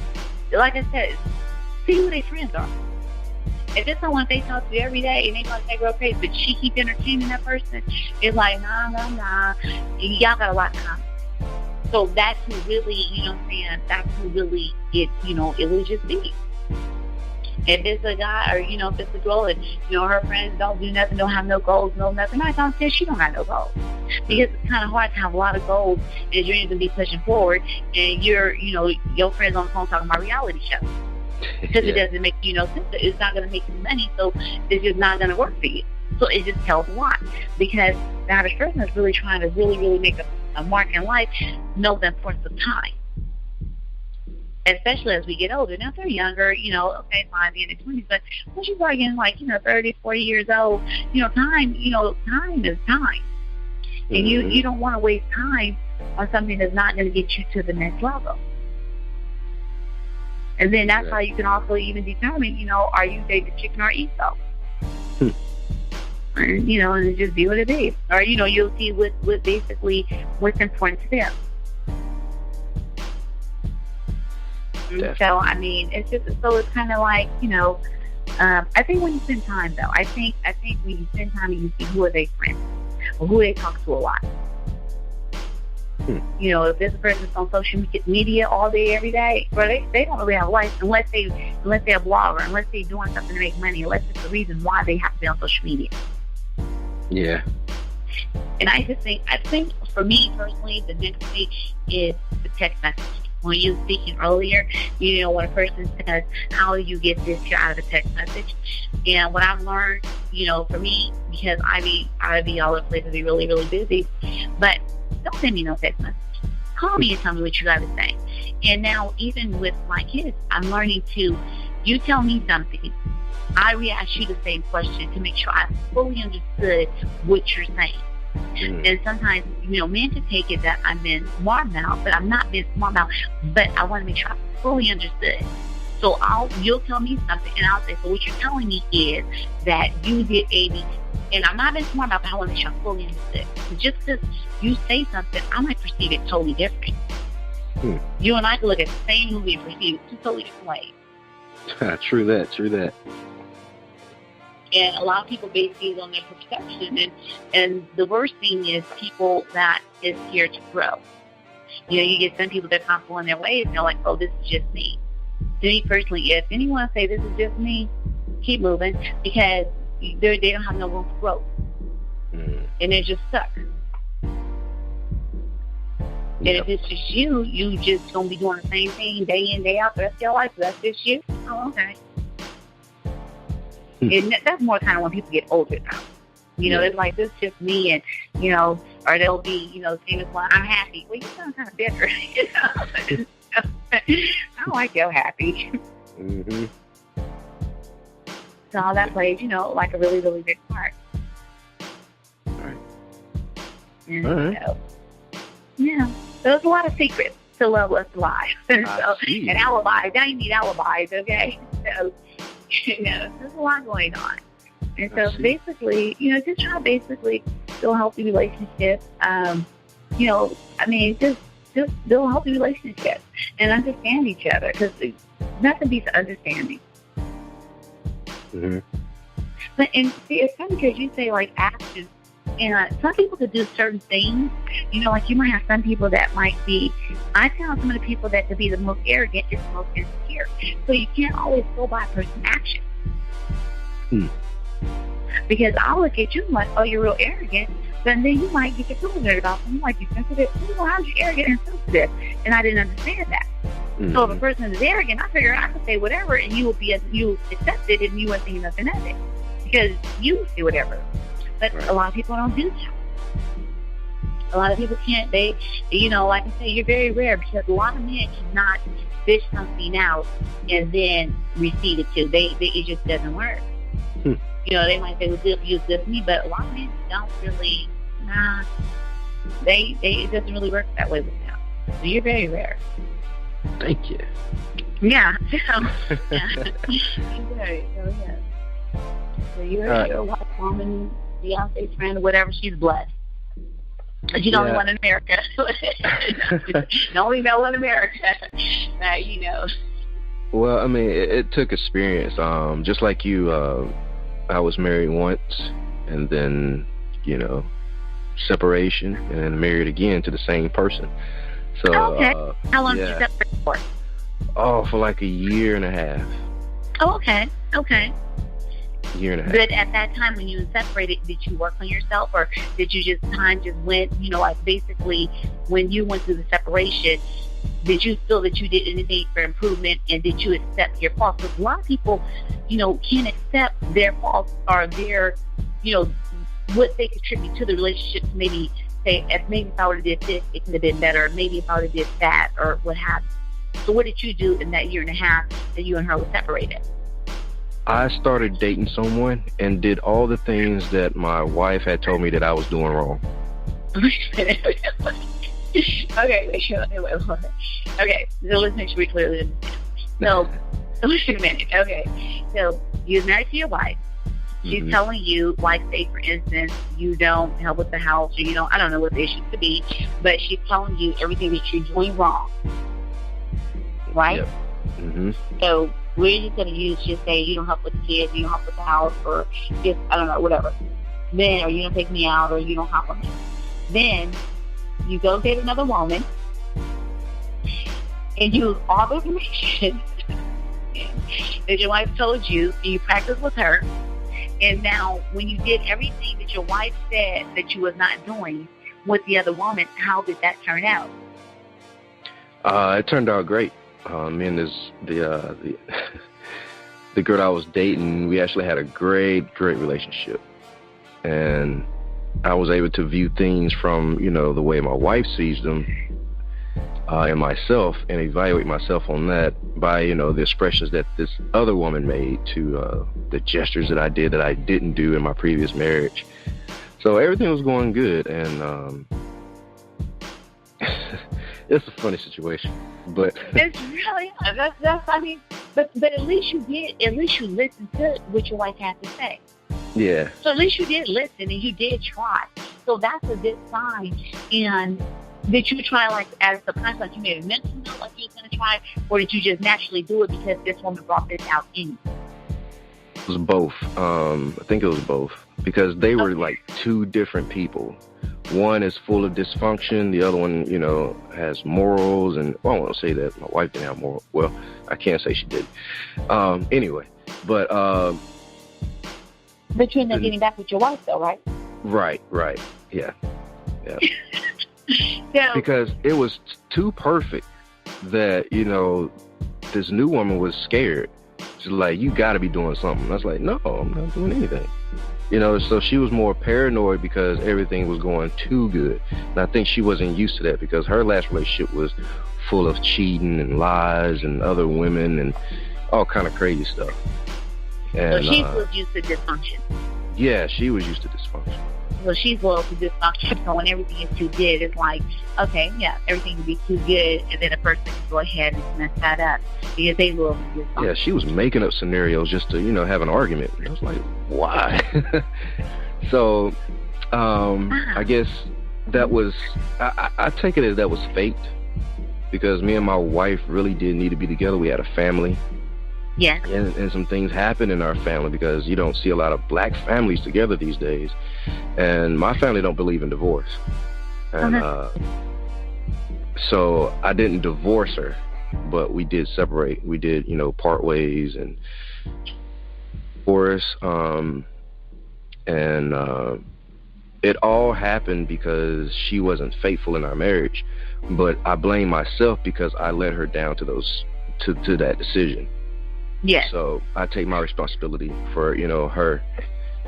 like I said, see who their friends are. If it's someone they talk to every day and they going to say real crazy, but she keep entertaining that person, it's like, nah. Y'all got a lot in common. So that's who really, that's who really it will just be. If it's a guy or, if it's a girl and, her friends don't do nothing, don't have no goals, no nothing, I don't say she don't have no goals. Because it's kind of hard to have a lot of goals and you're going to be pushing forward and you're, your friends on the phone talking about reality shows. Because it doesn't make sense. It's not going to make you money, so it's just not going to work for you. So it just tells a lot. Because the average person is really trying to really make a mark in life, know the importance of time. Especially as we get older. Now, if they're younger, okay, fine, be in their 20s, but once you start getting 30, 40 years old, time is time. And you don't want to waste time on something that's not going to get you to the next level. And then that's how you can also even determine, are you dating chicken or ego? And just be what it is. Or, you'll see what basically what's important to them. So, I mean, it's just, so it's kind of like, I think when you spend time, though, I think when you spend time and you see who are they friends or who they talk to a lot. If this person is on social media all day, every day, well, they don't really have a life unless they're a blogger, unless they're doing something to make money, unless it's the reason why they have to be on social media. Yeah. And I think for me personally, the next thing is the text message. When you were speaking earlier, when a person says, how do you get this out of a text message? And what I've learned, for me, because I be all over the place and be really, really busy, but don't send me no text message. Call me and tell me what you got to say. And now, even with my kids, I'm learning to, you tell me something, I re-ask you the same question to make sure I fully understood what you're saying. And sometimes, men can take it that I'm being smart mouth, but I'm not being smart mouth, but I want to make sure I fully understood. So you'll tell me something, and I'll say, so what you're telling me is that you did ABC. And I'm not being smart mouth, but I want to make sure I fully understood. So just because you say something, I might perceive it totally different. You and I can look at the same movie and perceive it two totally different ways. True that. And a lot of people base these on their perception. And the worst thing is people that is scared to grow. You get some people that are comfortable in their ways, and they're like, oh, this is just me. To me personally, if anyone say this is just me, keep moving, because they don't have no room for growth. And they're just stuck. And if it's just you just going to be doing the same thing day in, day out, the rest of your life, so that's just you. Oh, okay. And that's more kind of when people get older now. It's like, this is just me, and, or they'll be, famous one, I'm happy. Well, you sound kind of bitter, I don't like you're happy. So all that plays, like a really, really big part. All right. And, yeah. So there's a lot of secrets to love, lust, lies. And alibis. Now you need alibis, okay? So, there's a lot going on. And so basically, just try to basically build healthy relationships. Just build healthy relationships and understand each other, because nothing beats understanding. But, and see, it's funny because you say, like, actions And some people could do certain things. You know, like you might have some people that might be, I tell some of the people that to be the most arrogant is the most insecure. So you can't always go by a person's action. Because I'll look at you like, oh, you're real arrogant, but then you might get your feelings hurt about them. You might be sensitive. Oh, how's you arrogant and sensitive? And I didn't understand that. So if a person is arrogant, I figure I could say whatever, and you accept it, and you won't think nothing of it because you say whatever. But a lot of people don't do that. A lot of people can't. They, you know, like I say, you're very rare because a lot of men cannot fish something out and then receive it too. It just doesn't work. You know, they might say, well, this is good for me, but a lot of men don't really. Nah, it doesn't really work that way with them. So you're very rare. Thank you. Yeah. Yeah. You're very. So yeah. So you're a white woman, Beyonce's friend, or whatever. She's blessed. But you're the only one in America. The only male in America that you know. Well, I mean, it took experience. Just like you, I was married once, and then, you know, separation, and then married again to the same person. So, okay. How long did you separate for? Oh, for like a year and a half. Oh, okay. Okay. Year and a half. But at that time when you separated, did you work on yourself, or did you just went, you know, like basically when you went through the separation, did you feel that you did anything for improvement, and did you accept your faults? Because a lot of people, you know, can't accept their faults or their, you know, what they contribute to the relationship. Maybe say, maybe if I would have did this, it could have been better. Maybe if I would have did that, or what have you. So what did you do in that year and a half that you and her were separated? I started dating someone and did all the things that my wife had told me that I was doing wrong. Okay, okay, so let's make sure we clearly understand. So, wait a minute. Okay, so you're married to your wife. She's telling you, like, say, for instance, you don't help with the house, or you don't, I don't know what the issue could be, but she's telling you everything that you're doing wrong. Right? Yep. So we're just going to use, just say, you don't help with the kids, you don't help with the house, or just, I don't know, whatever. Then, or you don't take me out, or you don't help with me. Then you go date another woman, and use all the information that your wife told you, and you practice with her. And now, when you did everything that your wife said that you was not doing with the other woman, how did that turn out? It turned out great. Me and the girl I was dating, we actually had a great relationship, and I was able to view things from, you know, the way my wife sees them, and myself, and evaluate myself on that by, you know, the expressions that this other woman made to the gestures that I did that I didn't do in my previous marriage. So everything was going good, and it's a funny situation, but it's really that's I mean, but at least you listened to what your wife had to say. Yeah. So at least you did listen and you did try. So that's a good sign. And did you try, like, as a subconscious, like you made a mental note, like you was going to try, or did you just naturally do it because this woman brought this out in you? It was both. I think it was both, because they were like two different people. One is full of dysfunction. The other one, you know, has morals. And well, I won't say that my wife didn't have morals. Well, I can't say she did. Anyway, but you ended up getting back with your wife, though, right? Right. Yeah. So, because it was too perfect that, you know, this new woman was scared. She's like, you got to be doing something. I was like, no, I'm not doing anything. You know, so she was more paranoid because everything was going too good. And I think she wasn't used to that because her last relationship was full of cheating and lies and other women and all kind of crazy stuff. And, so she was used to dysfunction. Yeah, she was used to dysfunction. So she's loyal to dysfunction. So when everything is too good, it's like, okay, yeah, everything can be too good, and then a person can go ahead and mess that up because they loyal to dysfunction. Yeah, she was making up scenarios just to, you know, have an argument. I was like, why? So, I guess that was, I take it as that was faked because me and my wife really did need to be together. We had a family, Yeah. And some things happen in our family because you don't see a lot of black families together these days. And my family don't believe in divorce. And so I didn't divorce her, but we did separate. We did, part ways and divorce. It all happened because she wasn't faithful in our marriage. But I blame myself because I let her down to that decision. Yes. So I take my responsibility for, her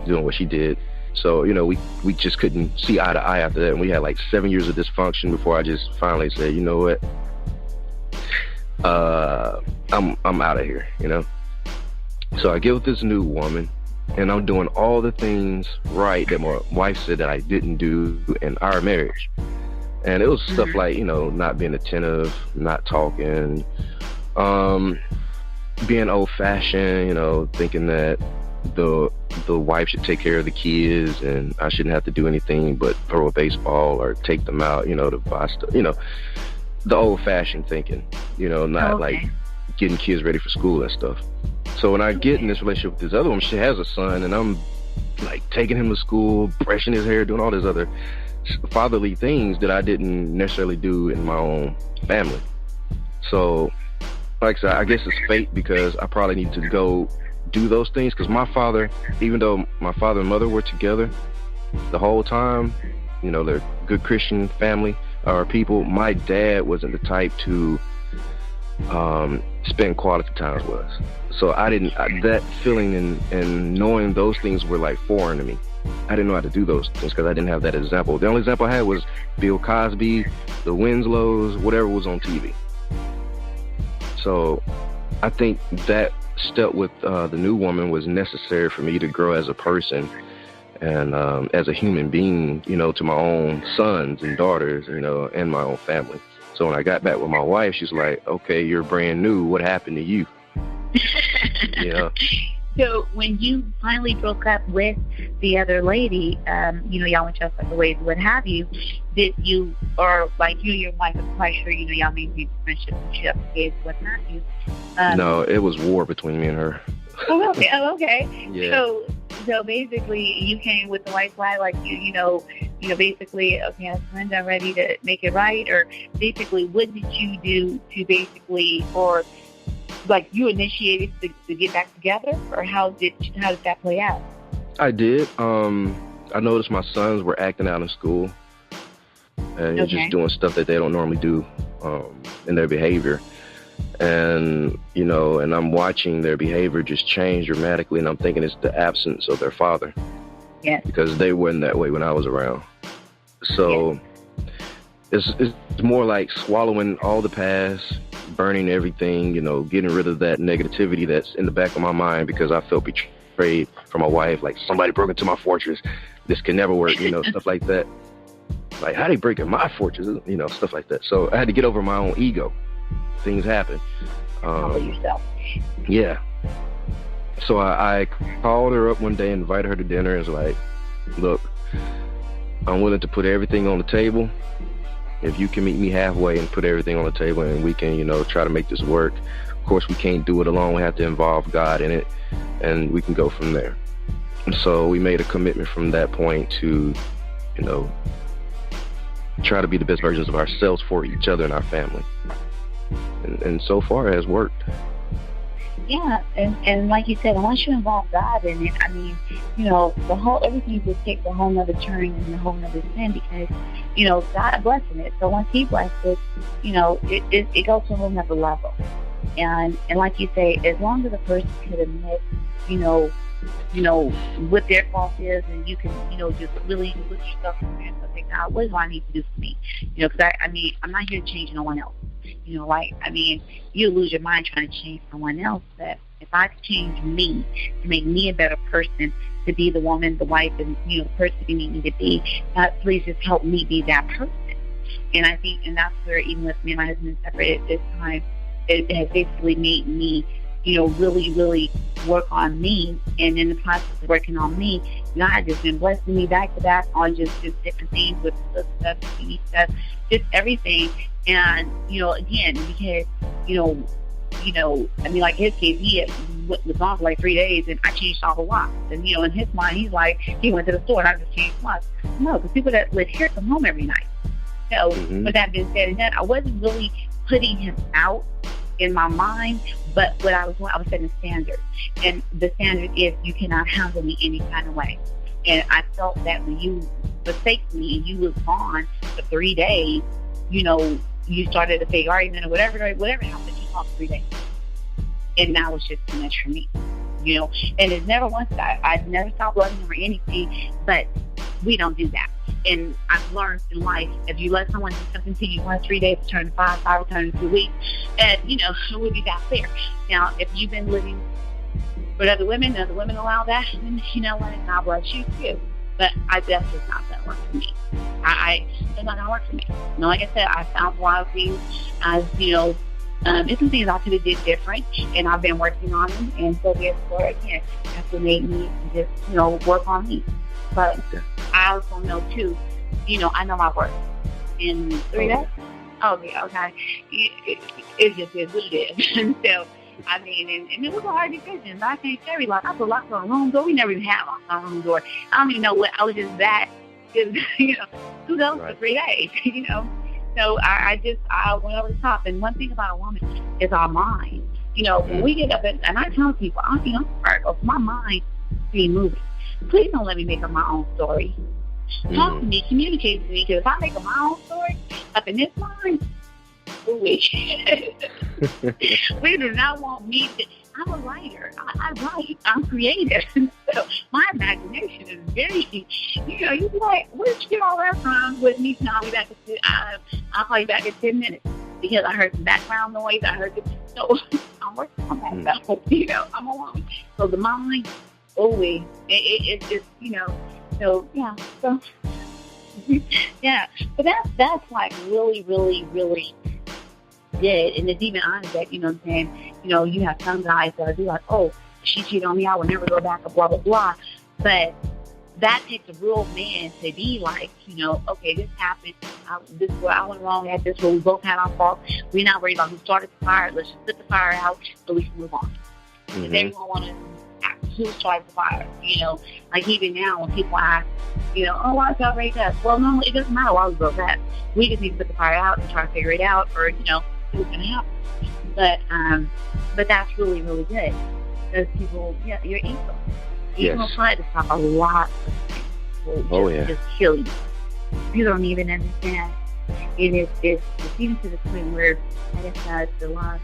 doing what she did. So, we just couldn't see eye to eye after that. And we had like 7 years of dysfunction before I just finally said, you know what? I'm out of here, So I get with this new woman and I'm doing all the things right that my wife said that I didn't do in our marriage. And it was stuff like, not being attentive, not talking, being old-fashioned, thinking that the wife should take care of the kids and I shouldn't have to do anything but throw a baseball or take them out, to buy stuff, the old-fashioned thinking, not like getting kids ready for school and stuff. So when I get in this relationship with this other woman, she has a son and I'm like taking him to school, brushing his hair, doing all these other fatherly things that I didn't necessarily do in my own family. So like I said, I guess it's fate because I probably need to go do those things because my father, even though my father and mother were together the whole time, they're good Christian family or people, my dad wasn't the type to spend quality times with us. So that feeling and knowing those things were like foreign to me. I didn't know how to do those things because I didn't have that example. The only example I had was Bill Cosby, the Winslows, whatever was on TV. So I think that step with the new woman was necessary for me to grow as a person and as a human being, to my own sons and daughters, and my own family. So when I got back with my wife, she's like, okay, you're brand new. What happened to you? So when you finally broke up with the other lady, y'all went your separate ways, what have you, did you, or like you and your wife, I'm quite sure, y'all maintained friendship and she upstairs, what have you? No, it was war between me and her. Oh, okay. Yeah. So basically you came with the white flag, like basically, okay, I'm ready to make it right, or basically what did you do to basically, or like you initiated to get back together, or how did that play out? I did. I noticed my sons were acting out in school and just doing stuff that they don't normally do in their behavior. And, and I'm watching their behavior just change dramatically, and I'm thinking it's the absence of their father. Yes. Because they weren't that way when I was around. So it's more like swallowing all the past, burning everything, getting rid of that negativity that's in the back of my mind because I felt betrayed from my wife. Like, somebody broke into my fortress. This can never work, stuff like that. Like, how they break in my fortress, stuff like that. So I had to get over my own ego. Things happen. Yourself. Yeah. So I called her up one day, invited her to dinner, and was like, look, I'm willing to put everything on the table. If you can meet me halfway and put everything on the table and we can, try to make this work. Of course, we can't do it alone. We have to involve God in it, and we can go from there. And so we made a commitment from that point to, try to be the best versions of ourselves for each other and our family. And so far it has worked. Yeah, and like you said, once you involve God in it, everything just takes a whole nother turn and a whole nother spin because, God blessing it. So once He blessed it, it goes to a whole nother level. And like you say, as long as a person can admit, what their fault is, and you can, just really put yourself in there and say, God, what do I need to do for me? Because I'm not here to change no one else. You lose your mind trying to change someone else. But if I could change me to make me a better person, to be the woman, the wife, and the person you need me to be, God, please just help me be that person. And I think, and that's where even with me and my husband separated this time, it has basically made me, really, really work on me. And in the process of working on me, God has just been blessing me back to back on just different things with the stuff, TV stuff, just everything. And, again, because, I mean, like his case, he was gone for like 3 days, and I changed all the locks. And, in his mind, he's like, he went to the store and I just changed locks. No, because people that live here come home every night. So, with that being said, and then I wasn't really putting him out in my mind, but what I was doing, I was setting a standard. And the standard is you cannot handle me any kind of way. And I felt that when you forsake me and you was gone for 3 days, you started a big argument or whatever happened, you talked 3 days. And that was just too much for me, And it's never once I never stopped loving him or anything, but we don't do that. And I've learned in life, if you let someone do something to you 1 or 3 days, to turn to 5 will turn to 2 weeks, and, it would be that fair. Now, if you've been living with other women allow that, then you know what, God bless you too. But that's just not going to work for me. It's not going to work for me. Like I said, I found a lot of things as, it's some things I could have did different, and I've been working on them, and so therefore, again, that's what made me just, work on me. But I also know, too, I know my worth. In 3 days? Oh, yeah, okay. It just is what it is. And so, I mean, and it was a hard decision. But I can't tell you, like, I put locks on the room door. We never even had locks on the room door. I don't even know what, I was just that, who knows for 3 days, So I went over the top. And one thing about a woman is our mind. When we get up, and I tell people, I'm part of my mind being moving. Please don't let me make up my own story. Talk to me, communicate to me, because if I make up my own story up in this mind, we do not want me to. I'm a writer. I write. I'm creative. So my imagination is very, you be like, where did you get all that from? With me, I'll be back. I'll call you back in 10 minutes because I heard some background noise. I heard this. So I'm working on that stuff. I'm a woman. So the mind, it's just, So yeah. So yeah. But that's like really, really, really good. And it's even honest that, what I'm saying, you have some guys that are like, oh, she cheated on me, I will never go back, or blah, blah, blah. But that takes a real man to be like, okay, this happened. This is where I went wrong at. This is where we both had our fault. We're not worried about who started the fire. Let's just put the fire out so we can move on. Because everyone want to ask who started the fire. Like even now when people ask, oh, why did y'all break up? Well, no, it doesn't matter why we broke up. We just need to put the fire out and try to figure it out, or, see what's going to happen. But that's really, really good. Because people, you're equal. You can apply to stop a lot of things. Just kill you. You don't even understand. And it's even to the point where, I guess, the last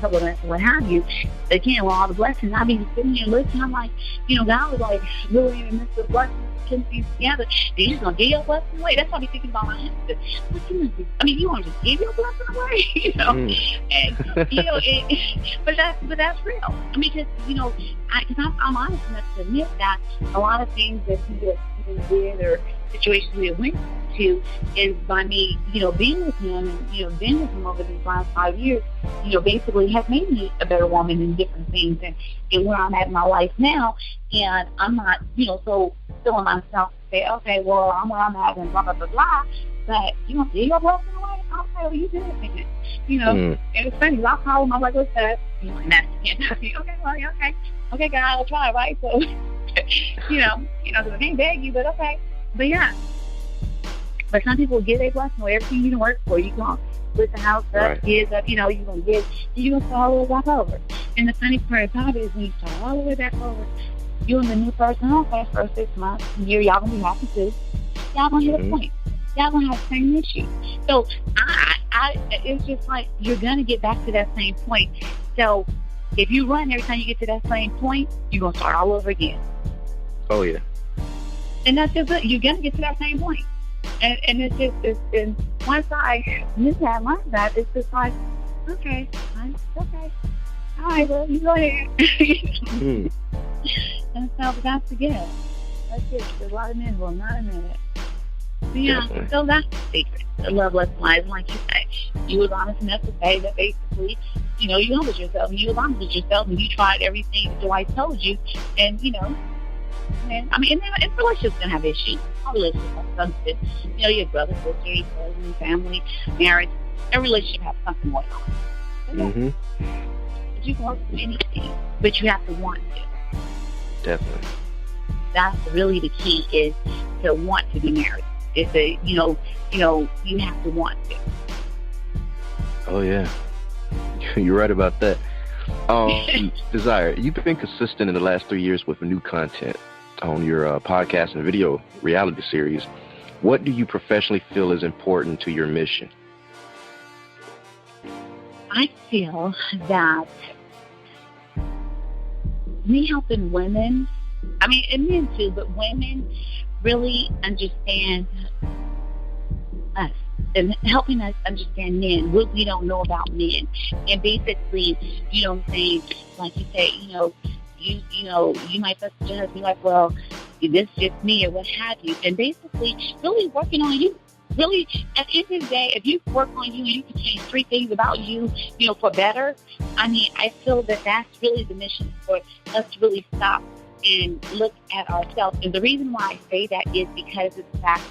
couple of months, what have you, again, with all the blessings, I be sitting here looking, I'm like, God was like, really in the midst of blessings, putting things together, you're just going to give your blessing away. That's what I be thinking about my husband. You want to just give your blessing away, And, but that's real. I mean, because I'm honest enough to admit that a lot of things that he did or situations we went to is by me, being with him and, being with him over these last 5 years, basically has made me a better woman in different things and where I'm at in my life now. And I'm not, so feeling myself to say, okay, well, I'm where I'm at and blah, blah, blah, blah. But, you want to give your blessing away? I'll tell you do it. And it's funny, I'll call him, I'm like, what's that? And that's, okay, well, okay, God, I'll try, right? So, because I can't beg you, but okay. But yeah. But some people give their blessing away. Everything you can work for, you can split the house up, kids up, you're going to start all the way back over. And the funny part about it is when you start all the way back over, you and the new person, okay, first 6 months, year, y'all going to be happy too. Y'all going to hit a point. Y'all going to have the same issue. So it's just like, you're going to get back to that same point. So if you run every time you get to that same point, you're going to start all over again. Oh, yeah. And that's just it. You're going to get to that same point. And it's just, and once I learned that, it's just like, okay. All right, well, you go ahead. And so that's again. That's it. There's a lot of men will not admit it. But yeah, so that's the secret. The love lesson lies, like you say. You was honest enough to say that basically, you humbled yourself, and you was honest with yourself, and you tried everything that the wife told you, and and relationships gonna have issues. All relationships have something. Your brother, sister, cousin, family, marriage, Every relationship has something going on. Mm-hmm. You can work with anything, but you have to want to. Definitely. That's really the key, is to want to be married. It's you have to want to. Oh yeah, you're right about that. Desire, you've been consistent in the last 3 years with new content on your podcast and video reality series. What do you professionally feel is important to your mission? I feel that me helping women, I mean, and men too, but women really understand us and helping us understand men, what we don't know about men. And basically, you know what I'm saying, like you say, you might fuss with your husband, like, well, this is just me or what have you. And basically, really working on you. Really, at the end of the day, if you work on you and you can change 3 things about you, for better, I mean, I feel that that's really the mission for us to really stop and look at ourselves. And the reason why I say that is because of the fact,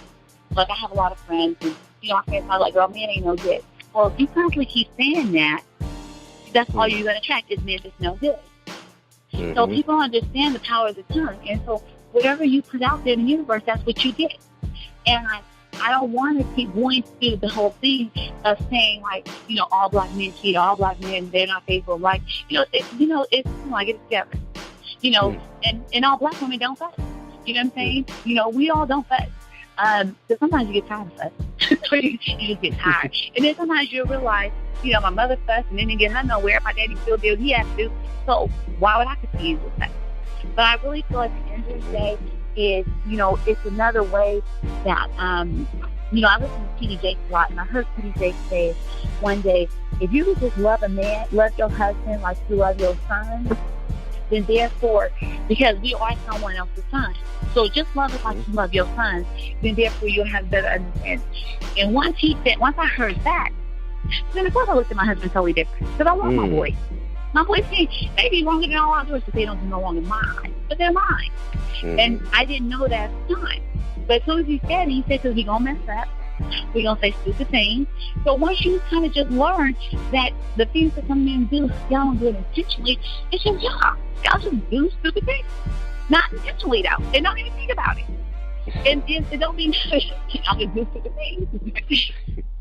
like, I have a lot of friends, and, my friends are like, oh, man ain't no good. Well, if you constantly keep saying that, that's all you're going to attract is men that's no good. Mm-hmm. So people understand the power of the tongue. And so whatever you put out there in the universe, that's what you get. And I don't want to keep going through the whole thing of saying, like, all black men cheat, all black men, they're not faithful. Like, it's like, get it together. And all black women don't fuss. You know what I'm saying? We all don't fuss. So sometimes you get tired of fuss. So you just get tired. And then sometimes you realize, my mother fussed and then didn't get her nowhere. My daddy still did what he had to do. So why would I continue with that? But I really feel like at the end of the day is, it's another way that, I listen to T.D. Jakes a lot, and I heard T.D. Jakes say one day, if you would just love a man, love your husband like you love your son, then therefore, because we are someone else's son, so just love it like you love your son, then therefore you'll have better understanding. And once I heard that, then of course I looked at my husband totally different, because I love my boys. My boys they be wrong in all outdoors because they don't do no longer mine, but they're mine. And I didn't know that at the time. But as soon as he said because we're going to mess up, we're going to say stupid things. So once you kind of just learn that the things that some men do, y'all don't do it intentionally, it's just y'all. Y'all just do stupid things. Not intentionally, though. And don't even think about it. And it don't mean y'all just do stupid things.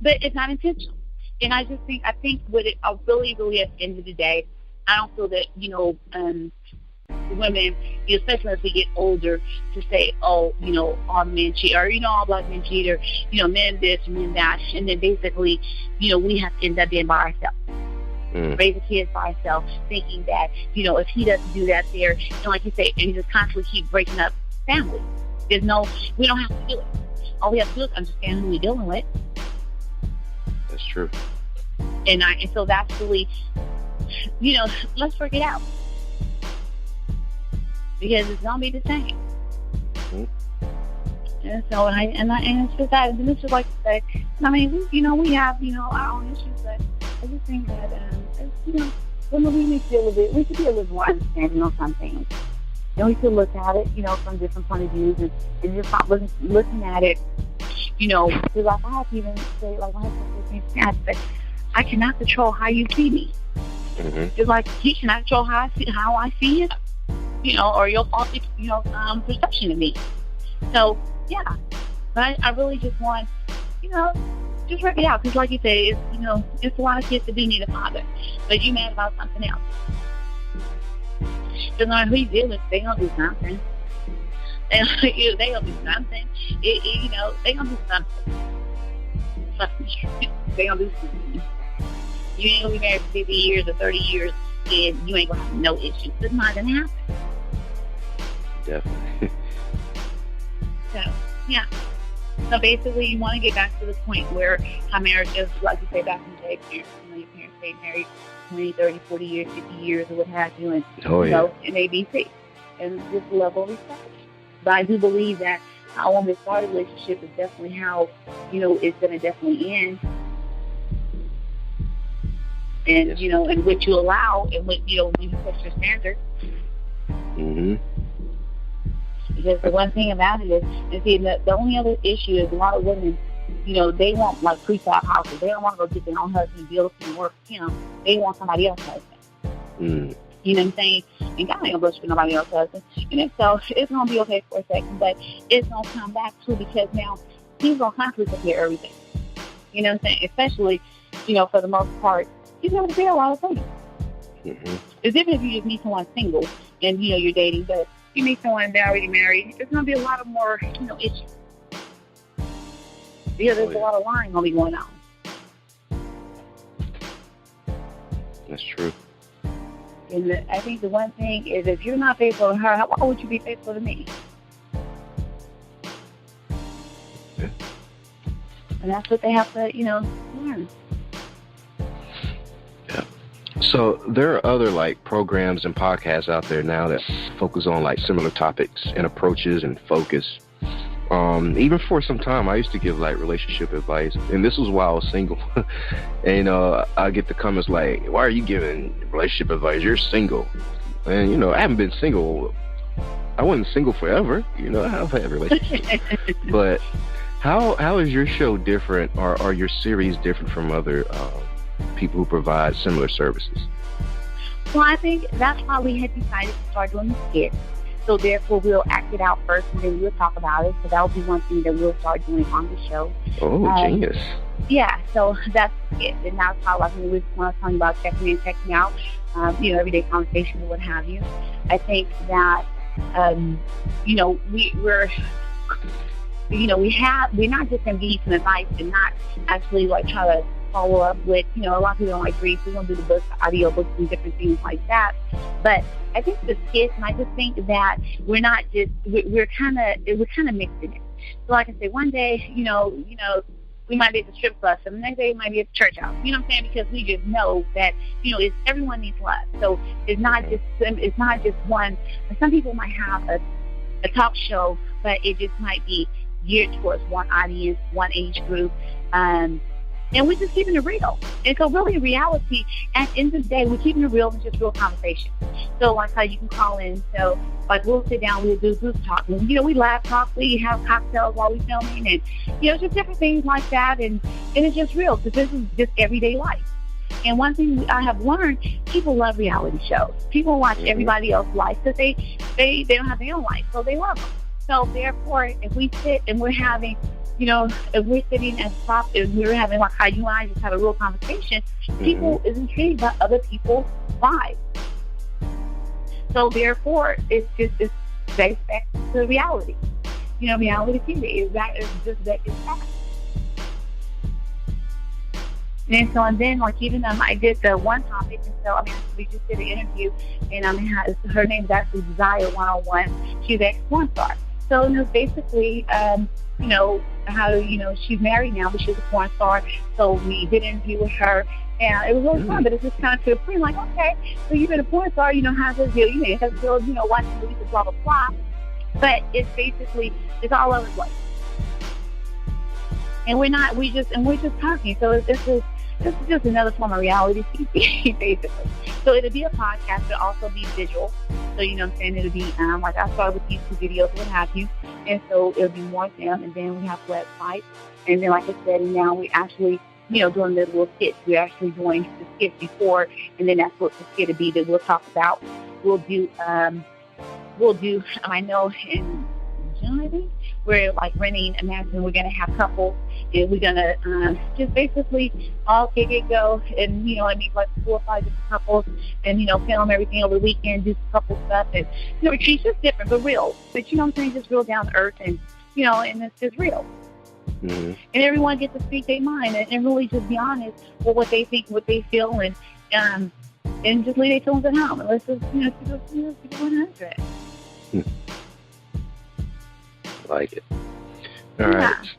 But it's not intentional. And I think what it really, really at the end of the day, I don't feel that, women, especially as we get older, to say, oh, all men cheat, or, all black men cheat, or, men this, men that, and then basically, we have to end up being by ourselves. Raise the kids by ourselves, thinking that, if he doesn't do that there, like you say, and you just constantly keep breaking up families. We don't have to do it. All we have to do is understand who we're dealing with. That's true. And so that's really, let's work it out. Because it's gonna be the same. And so, and it's just that, and this is like to say, I mean, we have, our own issues, but I just think that, women, we could be a little more understanding on some things. We could look at it, from different point of views, and just not looking at it, because like I have to even say, like my husband says, I cannot control how you see me. Just like he cannot control how I see it. Or your faulty, perception of me. So, yeah. But I really just want, just work it out. Because like you say, it's a lot of kids that do need a father. But you mad about something else. Because no matter who you deal with, they going to do something. They going to do something. They going to do something. Trust me. They going to do something. You ain't going to be married for 50 years or 30 years, and you ain't going to have no issues. It's not going to happen. Definitely. So, yeah. So basically, you want to get back to the point where how marriage is, like you say, back in the day, your parents stayed married 20, 30, 40 years, 50 years, or what have you, and, and ABC. And just love and respect. But I do believe that how a woman started a relationship is definitely how, it's going to definitely end. And, and what you allow, and what, when you set your standards. Because the one thing about it is, the only other issue is a lot of women they want like prefab houses. They don't want to go get their own husband and build and work for him. They want somebody else's husband. You know what I'm saying? And God ain't gonna bullshit for nobody else's husband. And so it's gonna be okay for a second, but it's gonna come back to, because now he's gonna constantly compare everything. You know what I'm saying? Especially, for the most part, he's gonna compare a lot of things. It's different if you just meet someone single and you're dating, but you meet someone they're already married, there's gonna be a lot of more issues. Yeah, there's a lot of lying gonna be going on. That's true. And I think the one thing is, if you're not faithful to her, why would you be faithful to me? Yeah. And that's what they have to, learn. Yeah. So there are other programs and podcasts out there now that focus on similar topics and approaches and focus. Even for some time, I used to give relationship advice, and this was while I was single. And I get the comments why are you giving relationship advice? You're single. And I haven't been single. I wasn't single forever. I've had relationships. But how is your show different, or your series different from other people who provide similar services? Well, I think that's why we had decided to start doing the skits. So therefore, we'll act it out first, and then we'll talk about it. So that will be one thing that we'll start doing on the show. Oh, genius. Yeah, so that's it. And that's how, when we want to talk about checking in, checking out, everyday conversations and what have you. I think that, we're not just going to give you some advice and not actually try to follow up with, a lot of people don't like briefs. We're going to do the books, audio books, and different things like that. But I think the skits, and I just think that we're not just, we're kind of mixing it. So like I say, one day, we might be at the strip club, and the next day it might be at the church house. You know what I'm saying? Because we just know that, it's everyone needs love. So it's not just one. Some people might have a talk show, but it just might be geared towards one audience, one age group. And we're just keeping it real. And so really, in reality, at the end of the day, we're keeping it real and just real conversation. So how you can call in. So we'll sit down, we'll do group talk. And, we laugh, talk, we have cocktails while we're filming, and, just different things like that. And it's just real, because this is just everyday life. And one thing I have learned, people love reality shows. People watch everybody else's life because they don't have their own life, so they love them. So therefore, if we sit and we're having, if we're sitting at the top and we're having how you and I just have a real conversation, people is intrigued by other people's lives. So therefore, it's based back to reality. Reality TV is just that it's fact. And so, and then even I did the one topic, and so we just did an interview, and her name is actually Desire 101. She's an ex-porn star. So it was basically, how she's married now, but she's a porn star. So we did an interview with her, and it was really fun. But it's just kind of to the point, okay, so you've been a porn star, how's this deal? You have girls, watching movies and blah blah blah. But it's basically all over the place, and we're just talking. So this is just another form of reality TV, basically. So it'll be a podcast, it'll also be visual. So, what I'm saying, it'll be, I started with YouTube videos and what have you. And so it'll be more of them. And then we have websites. And then, like I said, and now we actually, doing the little skits. We're actually doing the skits before. And then that's what the skit will be that we'll talk about. We'll do, I know in June, I think, we're renting, imagine we're going to have couples, and we're going to just basically all kick it, go, and, 4 or 5 different couples, and, film everything over the weekend, do some couple stuff, and, retreats, just different, but real. But, I'm saying, just real down to earth, and, and it's just real. And everyone gets to speak their mind and really just be honest with what they think, what they feel, and just leave their feelings at home. And let's just, keep 100. Like it. All right.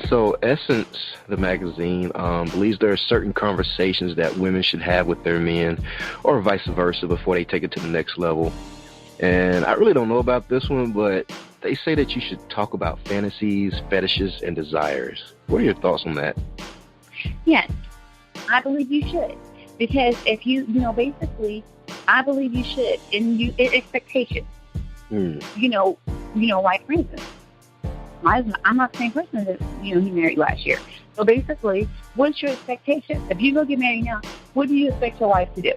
So Essence, the magazine, believes there are certain conversations that women should have with their men, or vice versa, before they take it to the next level. And I really don't know about this one, but they say that you should talk about fantasies, fetishes, and desires. What are your thoughts on that? Yes, I believe you should. Because if basically, I believe you should. And expectations. Like, for instance, I'm not the same person that, he married last year. So basically, what's your expectation? If you go get married now, what do you expect your wife to do?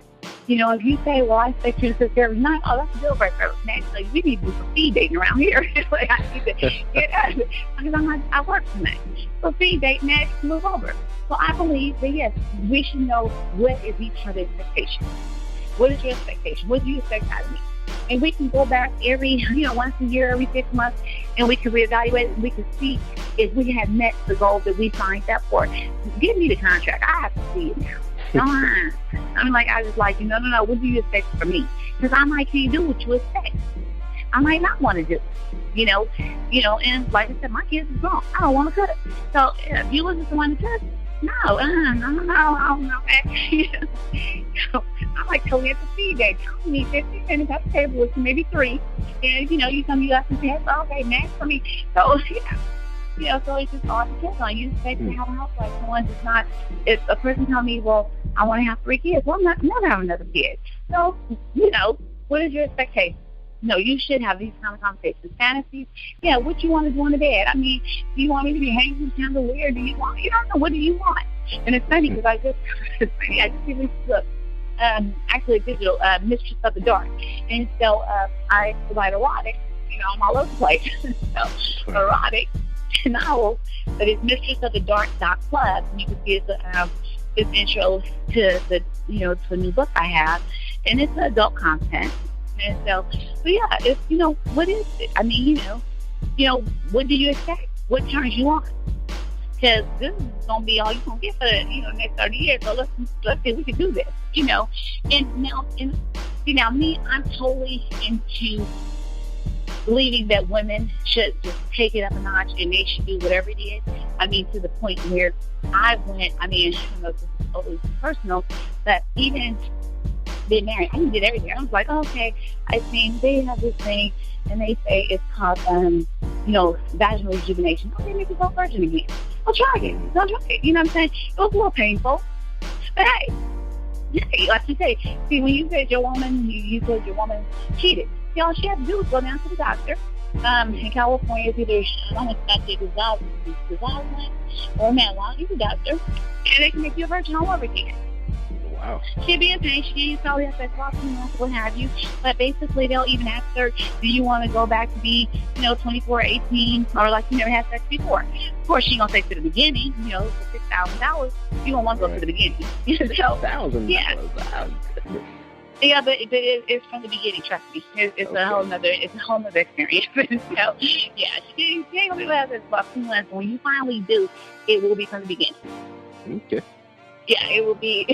If you say, well, I expect you to sit there every night, oh, that's a deal breaker. Next, like, we need to do some speed dating around here. Like, I need to get out of it. Because I work tonight. So speed date, next, move over. So I believe that, yes, we should know what is each other's expectation. What is your expectation? What do you expect out of me? And we can go back every, once a year, every 6 months, and we can reevaluate it, and we can see if we have met the goals that we signed up for. Give me the contract. I have to see it now. I just like, no, what do you expect from me? Because I might can't do what you expect. I might not want to do it, and like I said, my kids is grown. I don't want to cut it. So if you listen to someone to cut, no, I don't know. I like to at the feed day. You need 15 minutes at the table with maybe 3. And, you tell me you got some pets. Okay, next for me. So, so it's just all depends on you. Expect to have a house like someone does not. If a person tells me, well, I want to have 3 kids, well, I'm not going to have another kid. So, what is your expectation? No, you should have these kind of conversations. Fantasies, what you want to do in the bed. I mean, do you want me to be hanging from chandelier? Do you want, what do you want? And it's funny because I just see this book, actually a digital, Mistress of the Dark. And so I provide erotic, I'm all over the place. So erotic novel, but it's Mistress of the Dark.club. You can see it's intro to the, to a new book I have. And it's adult content. And so, it's, what is it? I mean, what do you expect? What turns you on? Because this is going to be all you're going to get for the, next 30 years. So let's see if we can do this, And now, me, I'm totally into believing that women should just take it up a notch and they should do whatever it is. I mean, to the point where I don't know if this is totally personal, but even being married, I did everything. I was like, okay, I seen they have this thing, and they say it's called, vaginal rejuvenation. Okay, make yourself virgin again. I'll try it. Don't try it. You know what I'm saying? It was a little painful, but hey, like you say, see, when you said your woman, you said your woman cheated. See, all she had to do was go down to the doctor. In California, it's either I want to say Gozalan or Madeline, you the doctor, and they can make you a virgin all over again. Wow. She'd be in pain. She probably has sex lots of months, what have you. But basically, they'll even ask her, do you want to go back to be, 24, 18, or like you never had sex before? Of course, she gonna say to the beginning, for $6,000, you don't want to go to the beginning. $6,000. Yeah. Yeah, but it's from the beginning. Trust me, it's a whole nother experience. So, yeah, she ain't gonna be able to have sex about 2 months. When you finally do, it will be from the beginning. Okay. Yeah, it will be,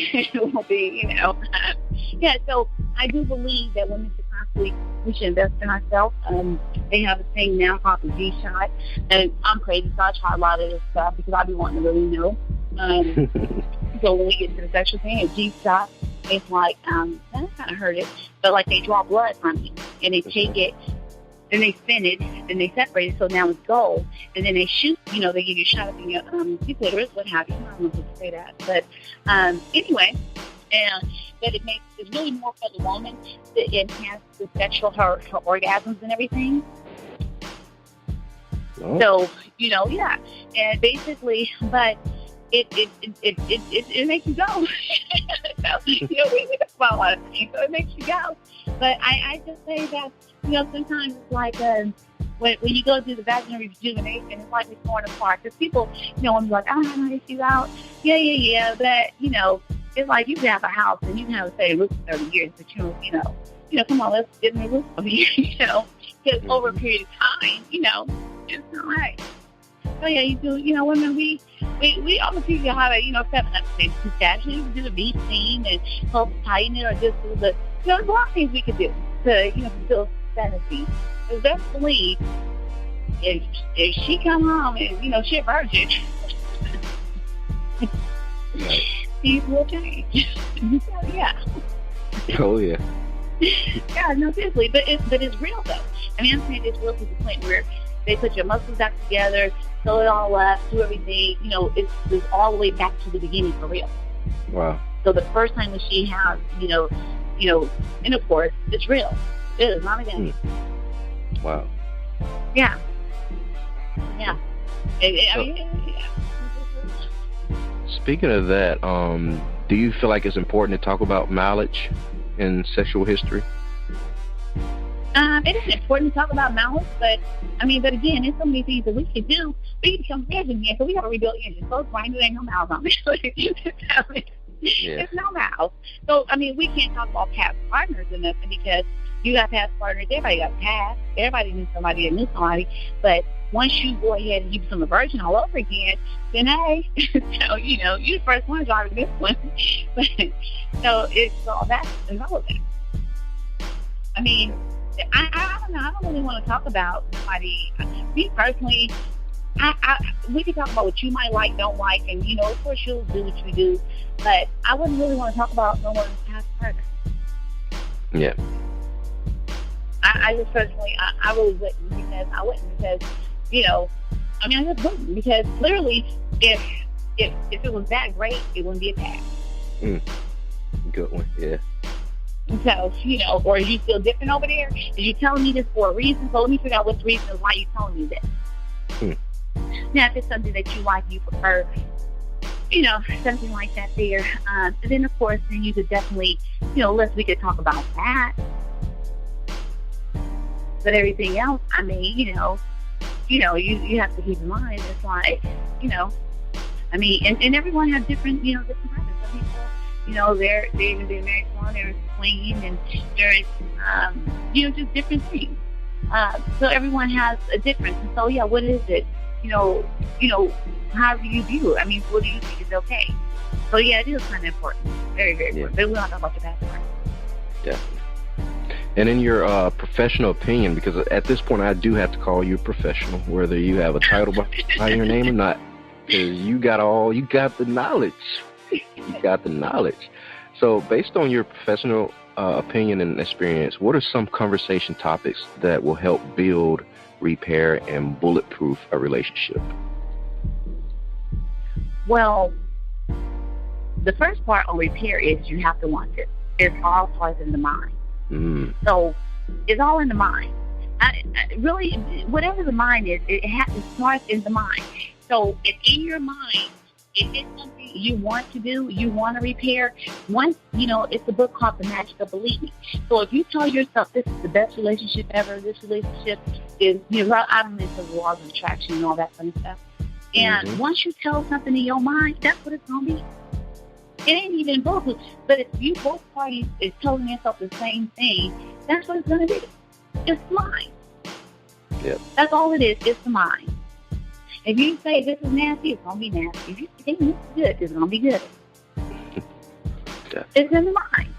yeah, so I do believe that women should constantly, we should invest in ourselves. They have a thing now called the G-shot, and I'm crazy, so I try a lot of this stuff because I be wanting to really know. So when we get to the sexual thing, a G-shot, it's like, I kind of heard it, but like they draw blood from you, and they take it, then they spin it, then they separate it, so now it's gold. And then they shoot, they give you a shot up in your clitoris, what have you. I don't know if you can say that. But anyway, but it's really more for the woman to enhance the sexual, her orgasms and everything. Oh. So, yeah. And basically, but it makes you go. So, we talk about a lot of things, so it makes you go. But I just say that, sometimes it's like when you go through the vaginal rejuvenation, it's like we're torn apart. Because people, when you're like, I don't have no issue out. Yeah. But, it's like you can have a house and you can have a steady roof for 30 years, but come on, let's get in the roof of you, because over a period of time, it's not right. So yeah, you do, women, we almost teach you how to, set up things to statue, do the V seam and help tighten it or just do the, there's a lot of things we could do to, fulfill fantasy. Because best believe, if she come home and, she a virgin, things will change. So, yeah. Oh, yeah. Yeah, no, seriously, but it's real, though. I mean, I'm saying it's real to the point where they put your muscles back together, sew it all up, do everything, it's all the way back to the beginning for real. Wow. So the first time that she has, intercourse, it's real. It is not a game. Wow. Yeah. Yeah. Speaking of that, do you feel like it's important to talk about mileage in sexual history? It is important to talk about malice, but again, there's so many things that we can do. We can become friends again, so we got to rebuild engines. So fine, there ain't no mouths on this. There's no mouths. So, we can't talk about past partners or nothing, because you got past partners. Everybody got past. Everybody knew somebody that knew somebody. But once you go ahead and you become a virgin all over again, then hey, so, you're the first one driving this one. So it's all that irrelevant. I don't know. I don't really want to talk about somebody. Me personally, we can talk about what you might like, don't like, and of course you'll do what you do. But I wouldn't really want to talk about no one's past partner. Yeah. I just personally, I really wouldn't, because I just wouldn't, because clearly, if it was that great, it wouldn't be a pass. Good one. Yeah. So, or are you still different over there? Are you telling me this for a reason? So let me figure out what the reason is why you're telling me this. Now, if it's something that you like, you prefer, something like that there, then of course, then you could definitely, we could talk about that. But everything else, you have to keep in mind, it's like, and everyone has different, different habits. Some people, they're married to one, they're swinging, and there's, just different things. So everyone has a difference. And so, yeah, what is it? How do you view it? What do you think is okay? So, yeah, it is kind of important. Very, very important. But we're not talking about your passport. Definitely. And in your professional opinion, because at this point I do have to call you a professional, whether you have a title behind your name or not, because you got the knowledge. You got the knowledge. So based on your professional opinion and experience, what are some conversation topics that will help build, repair, and bulletproof a relationship? Well, the first part on repair is you have to want it. It all starts in the mind. So it's all in the mind. Really, whatever the mind is, it starts in the mind. So if in your mind, if it's something you want to do, you want to repair, once, it's a book called The Magic of Believing. So if you tell yourself this is the best relationship ever, this relationship is, I'm into the laws of attraction and all that kind of stuff. And once you tell something in your mind, that's what it's going to be. It ain't even both. But if you both parties is telling yourself the same thing, that's what it's going to be. It's mind. Yep. That's all it is. It's the mind. If you say this is nasty, it's going to be nasty. If you think this is good, it's going to be good. Yeah. It's in the mind.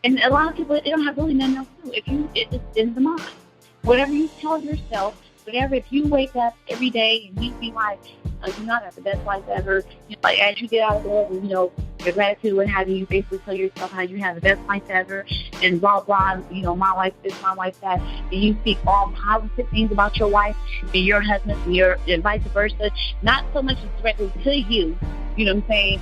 And a lot of people, they don't have really nothing else to do. It's in the mind. Whatever you tell yourself, if you wake up every day and you be like, you're not at the best life ever, like as you get out of bed, and, your gratitude and how you basically tell yourself how you have the best life ever, and blah, blah, my wife this, my wife that, and you speak all positive things about your wife and your husband and vice versa, not so much directly to you, you know what I'm saying,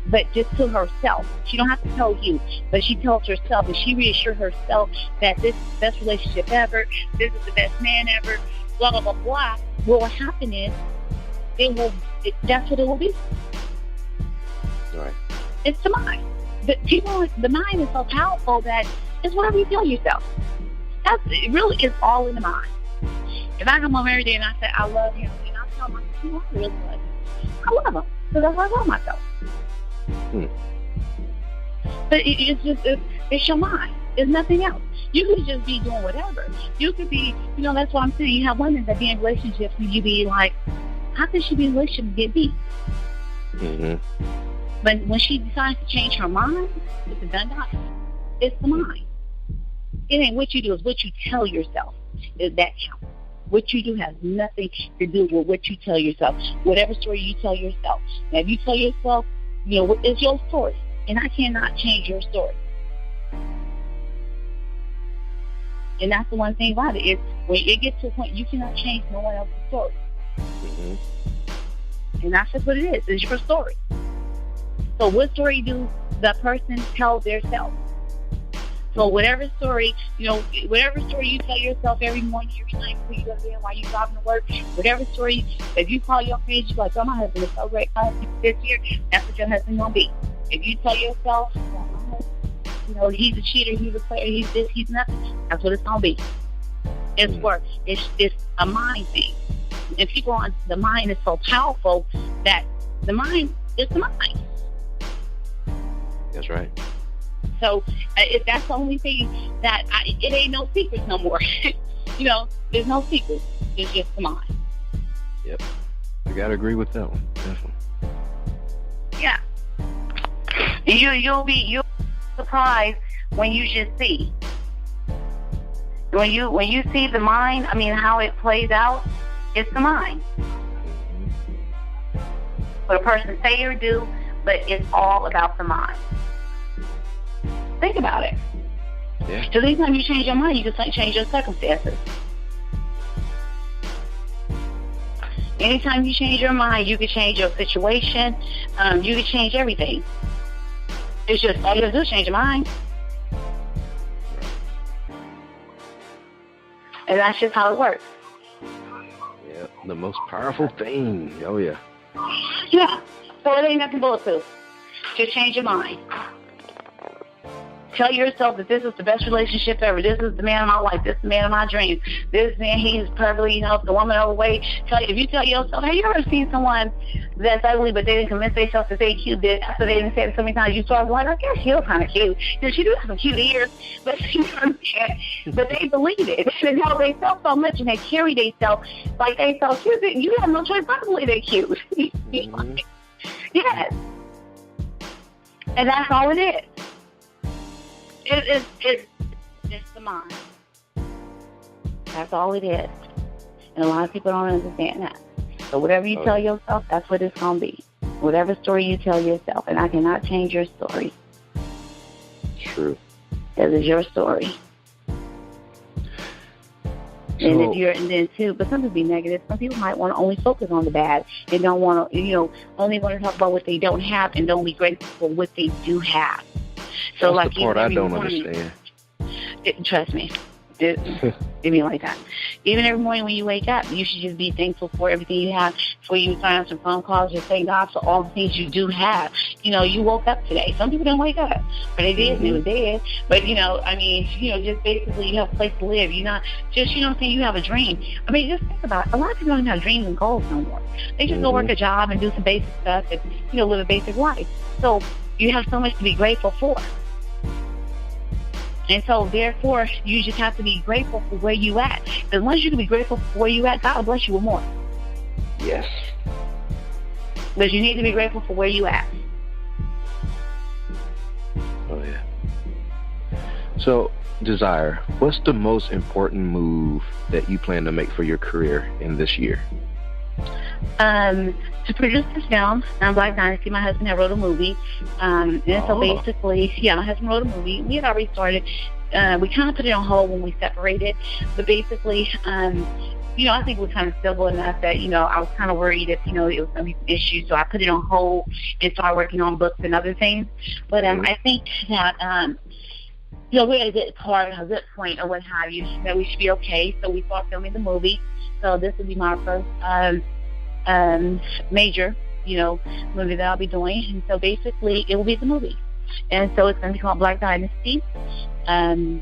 but just to herself. She don't have to tell you, but she tells herself, and she reassures herself that this is the best relationship ever, this is the best man ever, blah, blah, blah, blah. What will happen is, that's what it will be. Right. It's the mind. The mind is so powerful that it's whatever you tell yourself. It really is all in the mind. If I come home every day and I say, I love him, and I tell myself, I really love him. I love him. So that's why I love myself. But it's your mind. It's nothing else. You could just be doing whatever. You could be, that's what I'm saying. You have women that be in relationships and you be like, how can she be in a relationship and get beat? But when she decides to change her mind, it's a done deal. It's the mind. It ain't what you do, it's what you tell yourself. That counts. What you do has nothing to do with what you tell yourself. Whatever story you tell yourself. Now, if you tell yourself, it's your story. And I cannot change your story. And that's the one thing about it, is when it gets to a point, you cannot change no one else's story. And that's just what it is. It's your story. So what story do the person tell themselves? So whatever story you tell yourself every morning, every night, before you go to bed, while you're driving to work, whatever story, if you call your friends, you're like, oh, my husband is so great, this year, that's what your husband's going to be. If you tell yourself, he's a cheater, he's a player, he's this, he's nothing, that's what it's going to be. It's work. It's a mind thing. And the mind is so powerful that the mind is the mind. That's right. So if that's the only thing that it ain't no secrets no more. There's no secrets. It's just the mind. Yep. I gotta agree with that one. Definitely. Yeah. You'll be surprised when you just see. When you see the mind, how it plays out, it's the mind. What a person say or do, but it's all about the mind. Think about it. Yeah. So anytime you change your mind, you can change your circumstances. Anytime you change your mind, you can change your situation. You can change everything. It's just all you have to do is change your mind. And that's just how it works. Yeah, the most powerful thing. Oh, yeah. Yeah. So it ain't nothing bulletproof. Just change your mind. Tell yourself that this is the best relationship ever. This is the man of my life. This is the man of my dreams. This man, he's perfectly, the woman overweight. If you tell yourself, have you ever seen someone that's ugly, but they didn't convince themselves to say cute, after they didn't say it so many times, you start like, I guess she looks kind of cute. She do have some cute ears, but but they believe it. They know they sell so much and they carry themselves like they so cute. You have no choice but to believe they're cute. Yes. And that's all it is. It's the mind. That's all it is. And a lot of people don't understand that. So whatever you tell yourself, that's what it's going to be. Whatever story you tell yourself. And I cannot change your story. True. Because it's your story. But some people be negative. Some people might want to only focus on the bad and don't want to, only want to talk about what they don't have and don't be grateful for what they do have. So that's the part I don't understand. Trust me. It be like that. Even every morning when you wake up, you should just be thankful for everything you have. Before you sign up some phone calls, just thank God for all the things you do have. You woke up today. Some people didn't wake up, but they did. They were dead. But just basically you have a place to live. You're not just saying you have a dream. Just think about it. A lot of people don't have dreams and goals no more. They just go work a job and do some basic stuff and live a basic life. So you have so much to be grateful for. And so, therefore, you just have to be grateful for where you at. Because once you can be grateful for where you at, God will bless you with more. Yes. But you need to be grateful for where you at. Oh, yeah. So, Desire, what's the most important move that you plan to make for your career in this year? To produce this film, Black Dynasty, my husband had wrote a movie. So basically, my husband wrote a movie. We had already started. We kind of put it on hold when we separated. But basically, I think we're kind of civil enough that, I was kind of worried if, it was going to be some issues. So I put it on hold and started working on books and other things. But I think that, we're at a good point or what have you, that we should be okay. So we start filming the movie. So this will be my first major, movie that I'll be doing. And so basically it will be the movie. And so it's going to be called Black Dynasty. And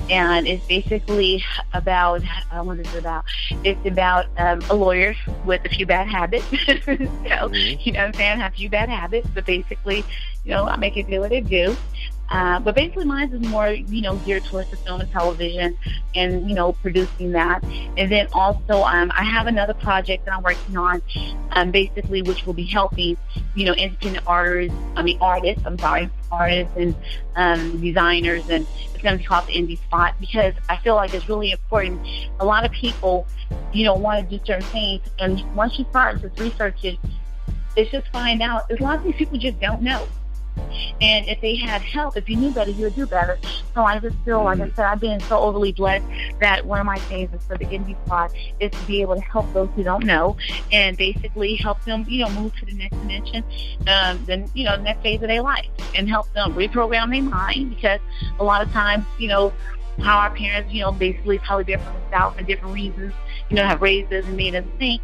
it's basically about, what is it about? It's about a lawyer with a few bad habits. You know what I'm saying? Have a few bad habits, but basically, I make it do what it do. But basically mine is more, geared towards the film and television and, producing that. And then also I have another project that I'm working on, basically, which will be helping, independent artists and designers. And it's going to be called the Indie Spot because I feel like it's really important. A lot of people, want to do certain things. And once you start just researching, it's just find out. A lot of these people just don't know. And if they had help, if you knew better, you would do better. So I just feel, like I said, I've been so overly blessed that one of my things is for the indie squad is to be able to help those who don't know and basically help them, move to the next dimension, the next phase of their life, and help them reprogram their mind, because a lot of times, how our parents, basically probably they're from the South for different reasons, have raised us and made us think.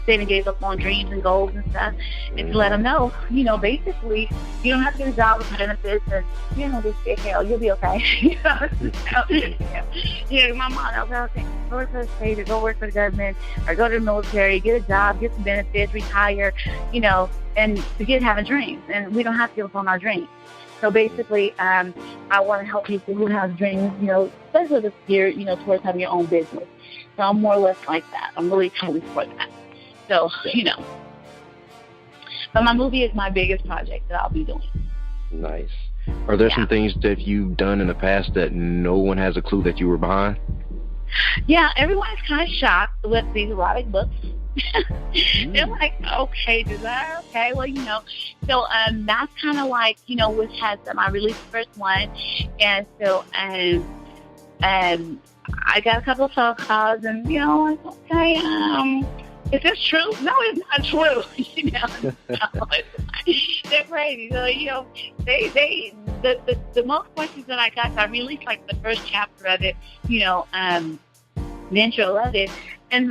They even gave up on dreams and goals and stuff, and to let them know, basically, you don't have to get a job with benefits and, just get hell, you'll be okay. My mom, I was saying, go work for the state or go work for the government or go to the military, get a job, get some benefits, retire, and forget having dreams. And we don't have to give up on our dreams. So basically, I want to help people who have dreams, especially this year, towards having your own business. So I'm more or less like that. I'm really totally for that. So, but my movie is my biggest project that I'll be doing. Nice. Are there some things that you've done in the past that no one has a clue that you were behind? Yeah, everyone's kind of shocked with these erotic books. They're like, okay, designer, okay, well, So that's kind of like, with Hashem. I released the first one, and so I got a couple of phone calls, and like, okay, is this true? No, it's not true. They're crazy. So the most questions that I got, so I released like the first chapter of it, the intro of it, and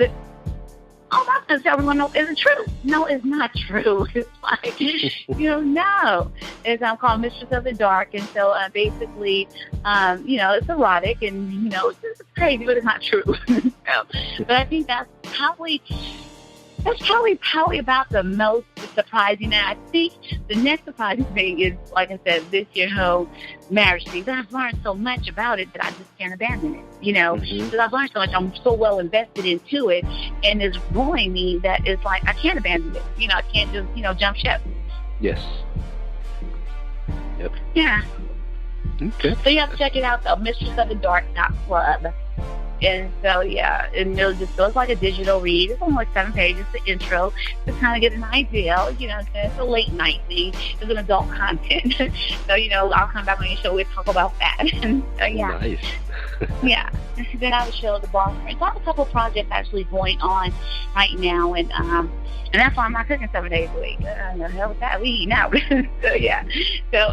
I'm not going to tell everyone, no, is it true? No, it's not true. It's like, no. It's called Mistress of the Dark. And so basically, it's erotic and, it's crazy, but it's not true. But I think that's probably about the most surprising. And I think the next surprising thing is, like I said, this year whole marriage thing. I've learned so much about it that I just can't abandon it, because I've learned so much. I'm so well invested into it, and it's growing me that it's like I can't abandon it. I can't just, jump ship. Yes. Yep. Yeah. Okay. So you have to check it out, though, mistressofthedark.club. And so, yeah, and it goes like a digital read. It's only like 7 pages, the intro, to kind of get an idea. It's a late night thing. It's an adult content. So, I'll come back on your show. We'll talk about that. And so, yeah. Nice. Yeah. Then I will show the boss. So I have a couple of projects actually going on right now. And that's why I'm not cooking 7 days a week. The hell with that? We eating out. So, yeah. So,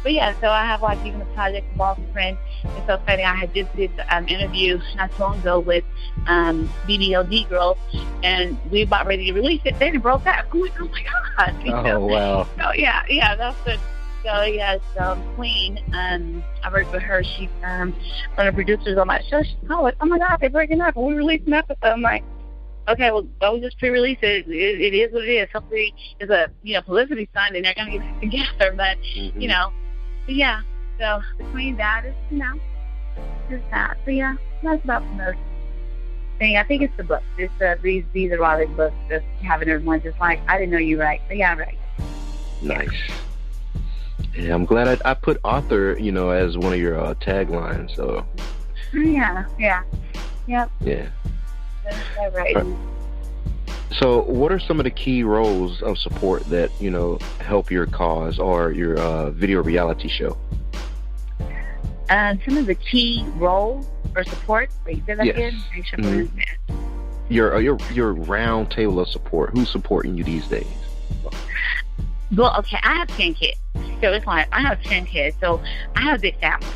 but yeah, so I have like even a project, Boss Friend. It's so funny. I had just did an interview not so long ago with BBLD girls, and we about ready to release it. Then it broke up. Oh my God! Oh wow! So yeah, that's it. So yes, Queen. I worked with her. She's one of the producers on my show. She's like, oh my God, they're breaking up. We're releasing an episode. I'm like, okay, well, we just pre-release it. It is what it is. Hopefully, it's a publicity stunt, and they're gonna get it together. But But yeah, so between that is, just that. So yeah, that's about the most thing. I think it's the books. It's these erotic books, just having everyone just like, I didn't know you right. But yeah, right. Nice. Yeah, I'm glad I put author, as one of your taglines. So. Yeah. Yep. Yeah. That's right. So what are some of the key roles of support that, help your cause or your video reality show? Some of the key roles or support, wait, say that again? Your round table of support. Who's supporting you these days? Well, okay, I have 10 kids. So it's like, I have 10 kids. So I have a big family.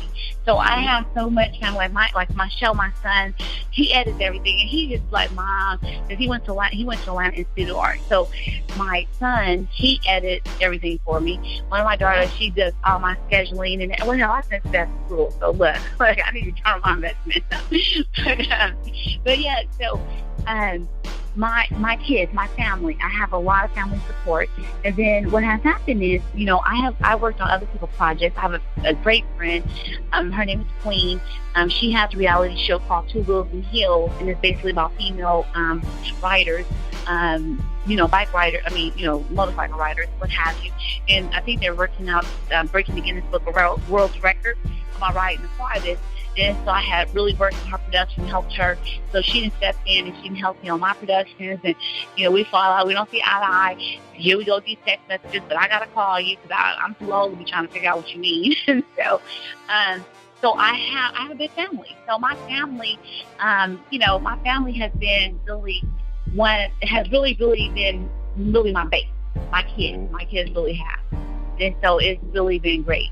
So I have so much time, like my show, my son, he edits everything, and he just like, Mom, because he went to Atlanta Institute of Art. So my son, he edits everything for me. One of my daughters, she does all my scheduling, and I think that's cool. So look, I need to turn my investment up. But yeah, so my kids, my family, I have a lot of family support. And then what has happened is, I worked on other people's projects. I have a great friend. Her name is Queen. She has a reality show called Two Girls in Heels, and it's basically about female riders, bike riders, motorcycle riders, what have you. And I think they're working out, breaking the Guinness Book of World Record about riding the farthest. And so I had really worked on her production, helped her. So she didn't step in and she didn't help me on my productions. And, we fall out. We don't see eye to eye. Here we go with these text messages, but I got to call you because I'm too old to be trying to figure out what you mean. And so I have a big family. So my family, my family has been really really been really my base. My kids really have. And so it's really been great.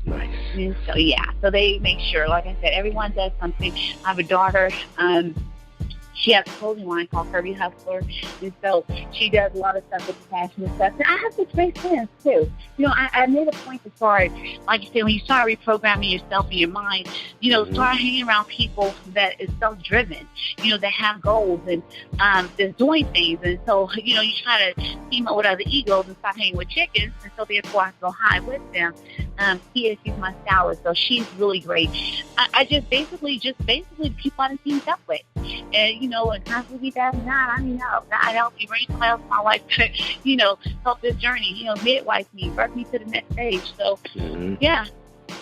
Nice. And so they make sure, like I said, everyone does something. I have a daughter. She has a clothing line called Kirby Hustler, and so she does a lot of stuff with the fashion and stuff. And I have such great friends, too. I made a point to start, like you said, when you start reprogramming yourself and your mind, start hanging around people that is self-driven, that have goals and that's doing things. And so, you try to team up with other egos and stop hanging with chickens, and so therefore I go high with them. She's my stylist, so she's really great. I just basically people I done teamed up with. And, and constantly be asking God, God help me, bring somebody else in my life to, help this journey, midwife me, birth me to the next stage. So, yeah.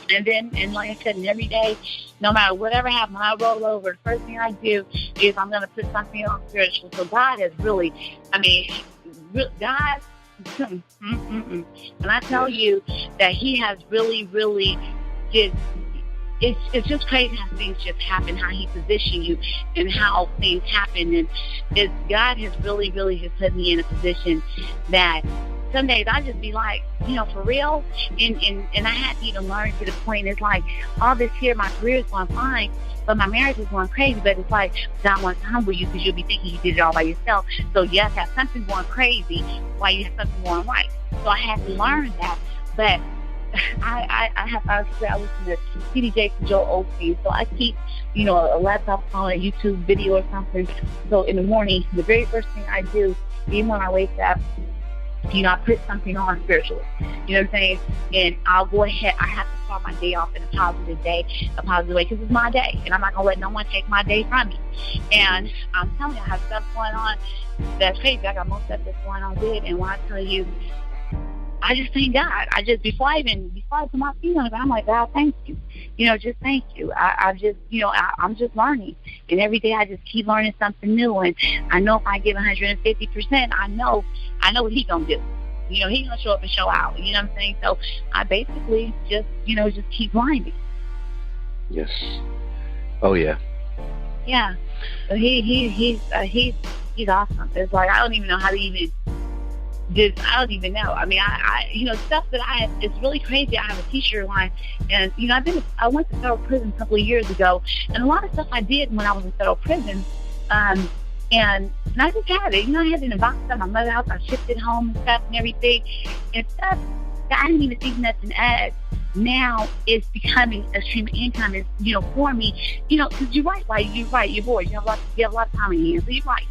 And like I said, every day, no matter whatever happens, when I roll over, the first thing I do is I'm going to put something on spiritual. So God has really, God, and I tell you that He has really, really just, it's just crazy how things just happen, how He positions you and how things happen. And God has really, really just put me in a position that some days I just be like, for real. And I had to even learn to the point, it's like all this here, my career is going fine, but my marriage is going crazy. But it's like God wants to humble you because you'll be thinking you did it all by yourself. So you have to have something going crazy while you have something going right. So I had to learn that. But I listen to C.D. Jason, Joel Osteen, so I keep, a laptop on a YouTube video or something. So in the morning, the very first thing I do, even when I wake up, I put something on spiritually. You know what I'm saying? And I'll go ahead. I have to start my day off in a positive way, because it's my day, and I'm not gonna let no one take my day from me. And I'm telling you, I have stuff going on that's crazy. I got most stuff that's going on good, and when I tell you, I just thank God. Before I put my feet on it, I'm like, God, thank you. Just thank you. I'm just learning. And every day I just keep learning something new. And I know if I give 150%, I know what He's going to do. He's going to show up and show out. You know what I'm saying? So I basically just keep grinding. Yes. Oh, yeah. Yeah. So he's awesome. It's like, I don't even know how to even... I don't even know. I stuff that it's really crazy. I have a t-shirt line, and I went to federal prison a couple of years ago, and a lot of stuff I did when I was in federal prison, and I just had it. I had it in a box at my mother's house. I shipped it home and stuff and everything, and stuff that I didn't even think nothing of. Now it's becoming a stream of income. Is for me, because you're right. You're bored. You have a lot of time in your hands, so you're right.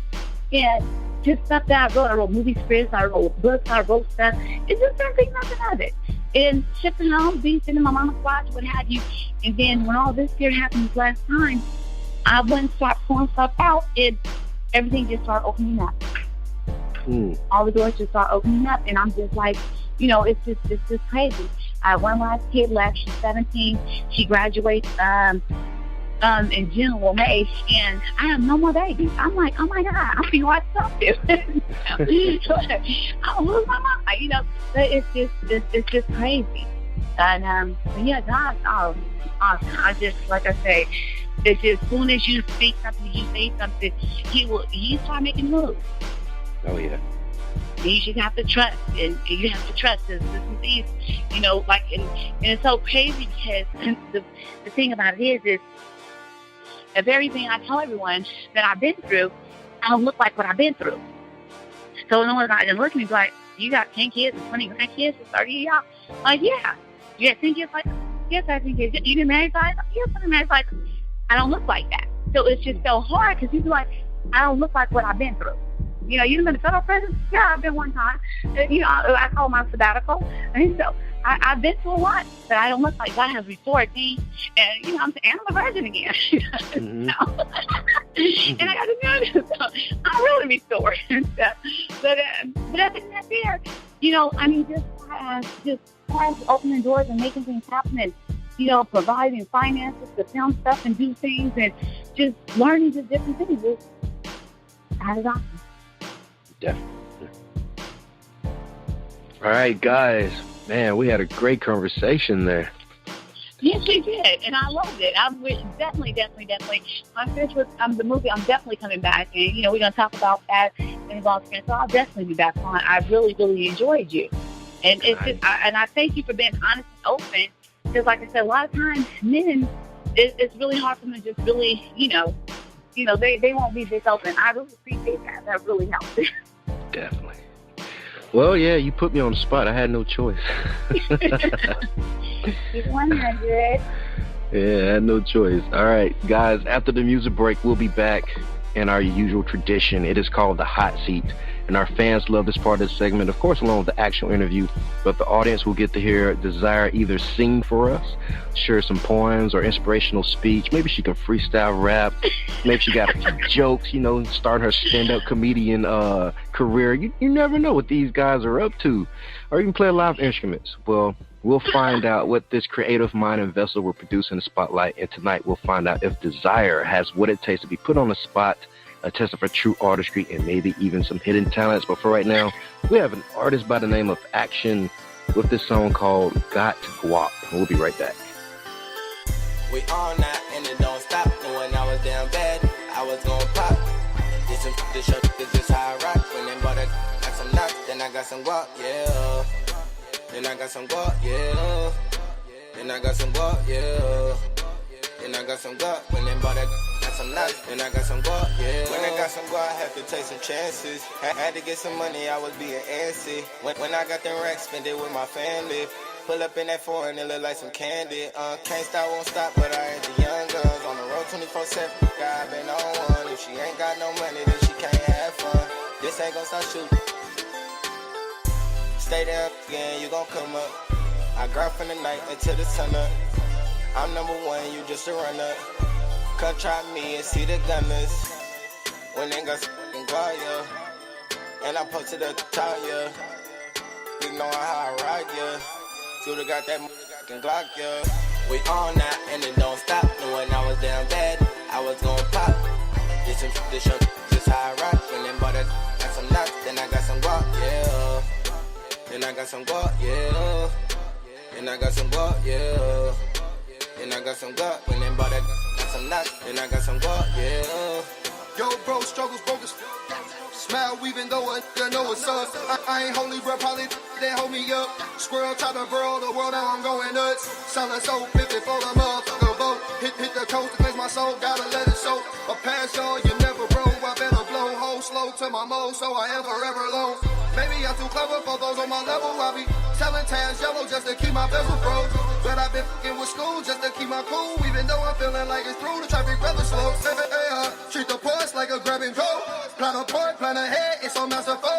And just stuff that I wrote movie scripts, I wrote books, I wrote stuff. It's just don't think nothing of it. And shipping home, being sitting in my mama's garage, what have you. And then when all this here happened this last time, I went and started pouring stuff out, and everything just started opening up. All the doors just started opening up, and I'm just like, it's just crazy. I have one last kid left. She's 17. She graduates in June or May, and I have no more babies. I'm like, oh my God, I feel like something. I'll lose my mind, But it's just crazy. And yeah, God, I just, like I say, it's just, as soon as you speak something, you say something, he start making moves. Oh yeah. You just have to trust, and you have to trust this disease, and it's so crazy because the thing about it is of everything I tell everyone that I've been through, I don't look like what I've been through. So no one's not going to look at me like, you got 10 kids, 20 grandkids, 30 y'all? Like, yeah. You got 10 kids? Like, yes, I have 10 kids. You been married 5? Yes, I've been married 5. I don't look like that. So it's just so hard because people are like, I don't look like what I've been through. You've been in federal prison? Yeah, I've been one time. I call my sabbatical. And so I've been through a lot, but I don't look like God has restored me. And, I'm a virgin again. And I got to do this. So I'm really restored and stuff. But other than that, just opening doors and making things happen. And providing finances to film stuff and do things and just learning just different things. That is awesome. Definitely. All right, guys. Man, we had a great conversation there. Yes, we did, and I loved it. I'm definitely. I'm finished with the movie. I'm definitely coming back, and we're going to talk about that in the long term. So I'll definitely be back on. I really, really enjoyed you, and it's just, I thank you for being honest and open. Because, like I said, a lot of times men, it's really hard for them to just really, they won't be this open. I really appreciate that. That really helps. Definitely. Well, yeah, you put me on the spot. I had no choice. 100. Yeah, I had no choice. All right, guys, after the music break, we'll be back in our usual tradition. It is called the hot seat, and our fans love this part of the segment, of course, along with the actual interview, but the audience will get to hear Desire either sing for us, share some poems or inspirational speech. Maybe she can freestyle rap. Maybe she got a few jokes, start her stand-up comedian career. You never know what these guys are up to, or even play live instruments. Well, we'll find out what this creative mind and vessel will produce in the spotlight, and tonight we'll find out if Desire has what it takes to be put on the spot, a test of her true artistry, and maybe even some hidden talents. But for right now, we have an artist by the name of Action with this song called Got Guap. We'll be right back. We all night and it don't stop. Knowing I was down bad, I was gonna pop. This shirt is just how I rock. When them bought got some nuts, then I got some guap, yeah. Then I got some guap, yeah. Then I got some guap, yeah. Then I got some guap. When them bought got some nuts, then I got some guap, yeah. When I got some guap, I had to take some chances. Had to get some money, I was being antsy. When I got them racks, spend it with my family. Pull up in that foreign, it look like some candy. Can't stop, won't stop, but I ain't the young guns. On the road 24/7, God been on one. If she ain't got no money, then she can't have fun. This ain't gon' stop shooting. Stay down again, you gon' come up. I grind from the night until the sun up. I'm number one, you just a runner. Come try me and see the gunners. When they got some guard, yeah. And I posted at the top, yeah. You know how I rock, yeah. Should've got that fucking Glock, yeah. We all night and it don't stop. Knowing I was down bad, I was gon' pop. This shirt, just how I rock. When them bought got some nuts, then I got some guap, yeah. Then I got some guap, yeah. Then I got some guap, yeah. Then I got some guap. When them bought got some nuts, then I got some guap, yeah. Yo, bro, struggles broke as smile, weaving though you know what's up. I ain't holy, bro, probably they hold me up. Squirrel top the world, now I'm going nuts. Selling soap, 50 for the motherfucker boat. Hit the coast to cleanse my soul, gotta let it soak. A pass y'all, you never broke. I better blow whole slow to my mode, so I am forever alone. Maybe I'm too clever for those on my level. I be selling tans yellow just to keep my bezel froze. But I've been fucking with school just to keep my cool. Even though I'm feeling like it's through, the traffic rather slow. Treat the points like a grab and go. Plan a point, plan ahead, it's so masterful.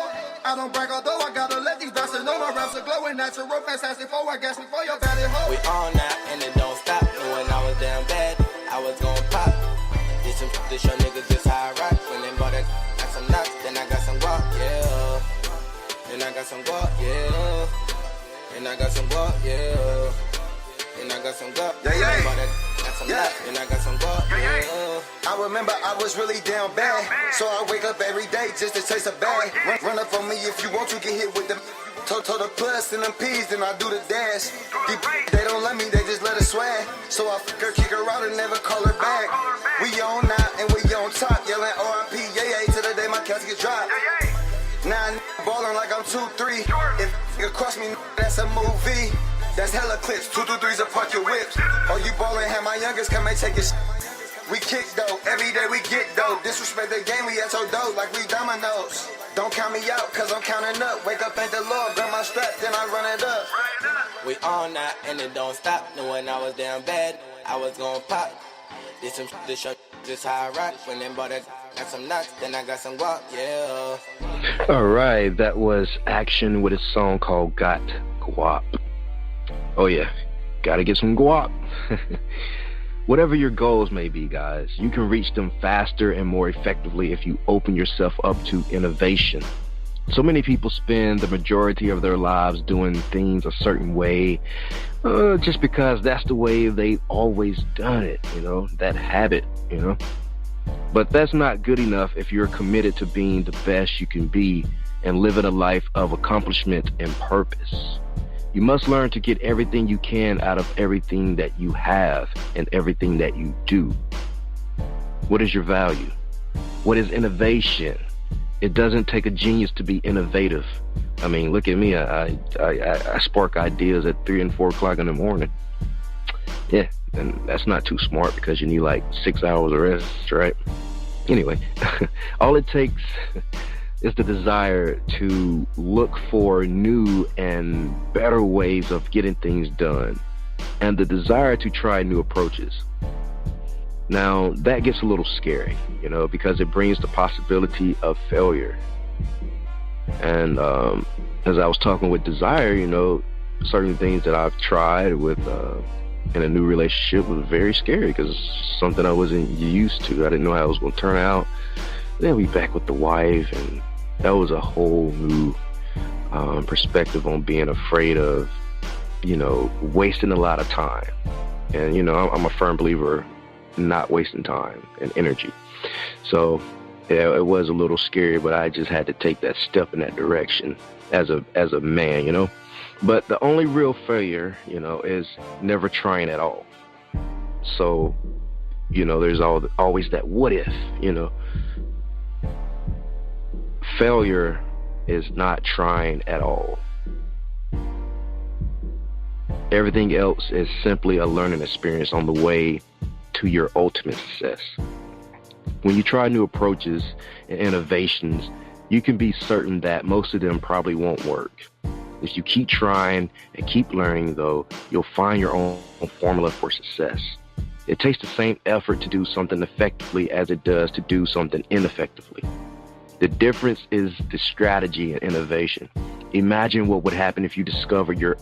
I don't brag, although I gotta let these bastards know my raps are glowing. Natural, fantastic, for I guess before your bad hoe. We all night and it don't stop. Knowing I was down bad, I was gon' pop. This young niggas just how I rock. When them bought got some nuts, then I got some guap, yeah. Then I got some guap, yeah. Then I got some guap, yeah. Then I got some guap. Yeah. Got some nuts, then I got some guap, yeah. I remember I was really down bad, so I wake up every day just to taste a bag. Run up on me if you want to get hit with the to the plus and them P's, then I do the dash. They don't let me, they just let us swag. So I fuck her, kick her out and never call her back. We on now and we on top, yelling R.I.P. Yeah, till the day my casket drop. Now I'm ballin' like I'm 2-3. If you cross me, that's a movie. That's hella clips, 2 through 3s apart your whips. Oh, you ballin', have my youngest come and take it. We kick though, every day we get though. Disrespect the game, we at your dough like we dominoes. Don't count me out, cause I'm counting up. Wake up, thank the Lord, grab my strap, then I run it up. We all night and it don't stop. Knowing I was down bad, I was gon' pop. This shirt, just how I rock. When them bought got some nuts, then I got some guap, yeah. Alright, that was Action with a song called Got Guap. Oh yeah, gotta get some guap. Whatever your goals may be, guys, you can reach them faster and more effectively if you open yourself up to innovation. So many people spend the majority of their lives doing things a certain way, just because that's the way they've always done it, that habit, But that's not good enough if you're committed to being the best you can be and living a life of accomplishment and purpose. You must learn to get everything you can out of everything that you have and everything that you do. What is your value? What is innovation? It doesn't take a genius to be innovative. I mean, look at me. I spark ideas at 3 and 4 o'clock in the morning. Yeah, and that's not too smart because you need like 6 hours of rest, right? Anyway, all it takes is the desire to look for new and better ways of getting things done, and the desire to try new approaches. Now, that gets a little scary, because it brings the possibility of failure. And as I was talking with Desire, certain things that I've tried with in a new relationship was very scary because it's something I wasn't used to. I didn't know how it was going to turn out. Then we back with the wife, and that was a whole new perspective on being afraid of, wasting a lot of time. And, I'm a firm believer not wasting time and energy. So yeah, it was a little scary, but I just had to take that step in that direction as a man, But the only real failure, is never trying at all. So, there's always that what if, Failure is not trying at all. Everything else is simply a learning experience on the way to your ultimate success. When you try new approaches and innovations, you can be certain that most of them probably won't work. If you keep trying and keep learning, though, you'll find your own formula for success. It takes the same effort to do something effectively as it does to do something ineffectively. The difference is the strategy and innovation. Imagine what would happen if you discover your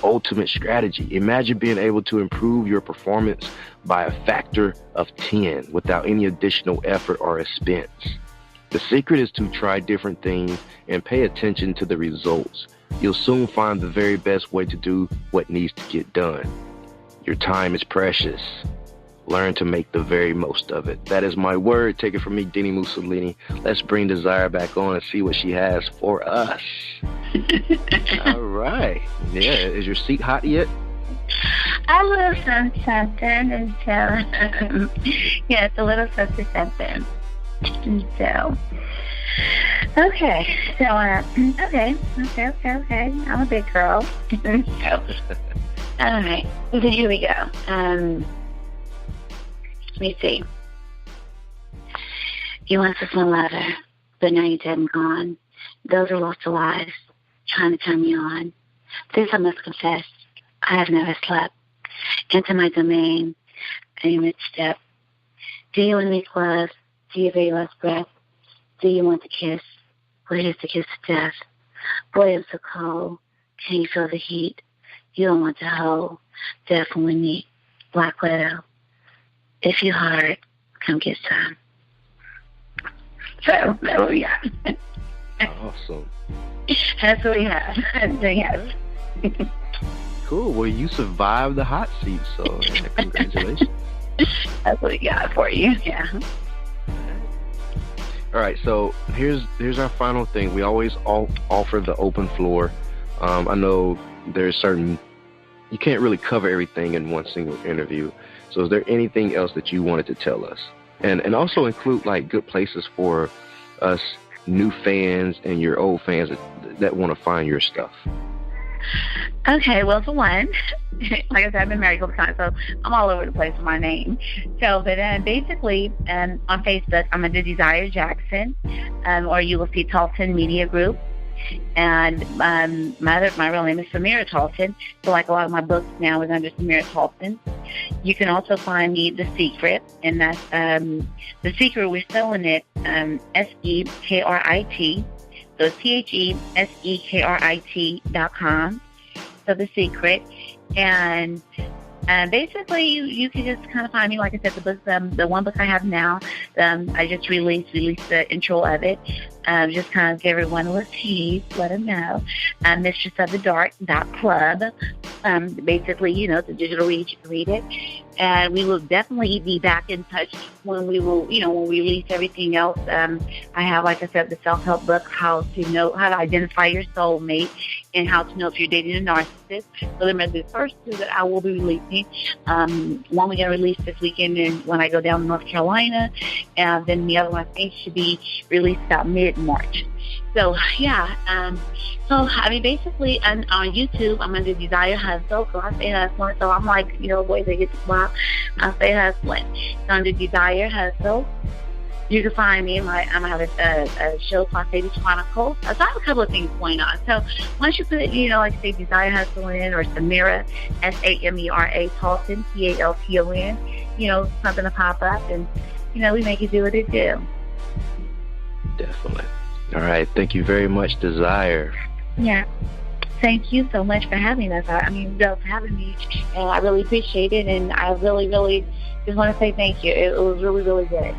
ultimate strategy. Imagine being able to improve your performance by a factor of 10 without any additional effort or expense. The secret is to try different things and pay attention to the results. You'll soon find the very best way to do what needs to get done. Your time is precious. Learn to make the very most of it. That is my word. Take it from me, dini-mussolini. Let's bring Desire back on and see what she has for us. All right. Yeah, is your seat hot yet? A little something. And so, yeah, it's a little something. And so, okay. So, okay. I'm a big girl. So, all right. So here we go. Let me see. You once was my lover, but now you're dead and gone. Those are lots of lies, trying to turn me on. This I must confess, I have never slept. Into my domain, a mid-step. Do you want me close? Do you have your last breath? Do you want to kiss? Well, here's the kiss of death. Boy, I'm so cold. Can you feel the heat? You don't want to hold. Death when we meet. Black Widow. If you hard, come get some. So, that's what we got. Awesome. That's what we have. Yes. Cool. Well, you survived the hot seat, so congratulations. That's what we got for you, yeah. All right, so here's our final thing. We always offer the open floor. I know there's you can't really cover everything in one single interview. So is there anything else that you wanted to tell us? And also include like good places for us new fans and your old fans that want to find your stuff. Okay, well, for one, like I said, I've been married a couple times, so I'm all over the place with my name. So, but basically, on Facebook, I'm under Desire Jackson, or you will see Talton Media Group. And my real name is Samira Talton. So like a lot of my books now is under Samira Talton. You can also find me The Secret, and that's The Secret. We're selling it SEKRIT. So THESEKRIT.com. So The Secret. And Basically, you can just kind of find me. Like I said, the book, the one book I have now, I just released the intro of it. Just kind of give everyone a little tease, let them know. Mistress of the Dark.club. Basically, the digital read, you can read it. And we will definitely be back in touch when we release everything else. I have, like I said, the self-help book, how to identify your soulmate and how to know if you're dating a narcissist. So them are the first two that I will be releasing. One we're going to release this weekend and when I go down to North Carolina. And then the other one I think should be released about mid-March. So, yeah. Basically, on YouTube, I'm under Desire Hustle. So I say hustling. So I'm like, boys, they get to smile. I say hustling. So under Desire Hustle, you can find me. I'm going to have a show called Sadie's Chronicles. So I have a couple of things going on. So once you put, like say Desire Hustle in or Samira, Samera, Talton, Talton, something to pop up and, we make it do what it do. Definitely. All right. Thank you very much, Desire. Yeah. Thank you so much for having us. For having me. And I really appreciate it. And I really, really just want to say thank you. It was really, really good.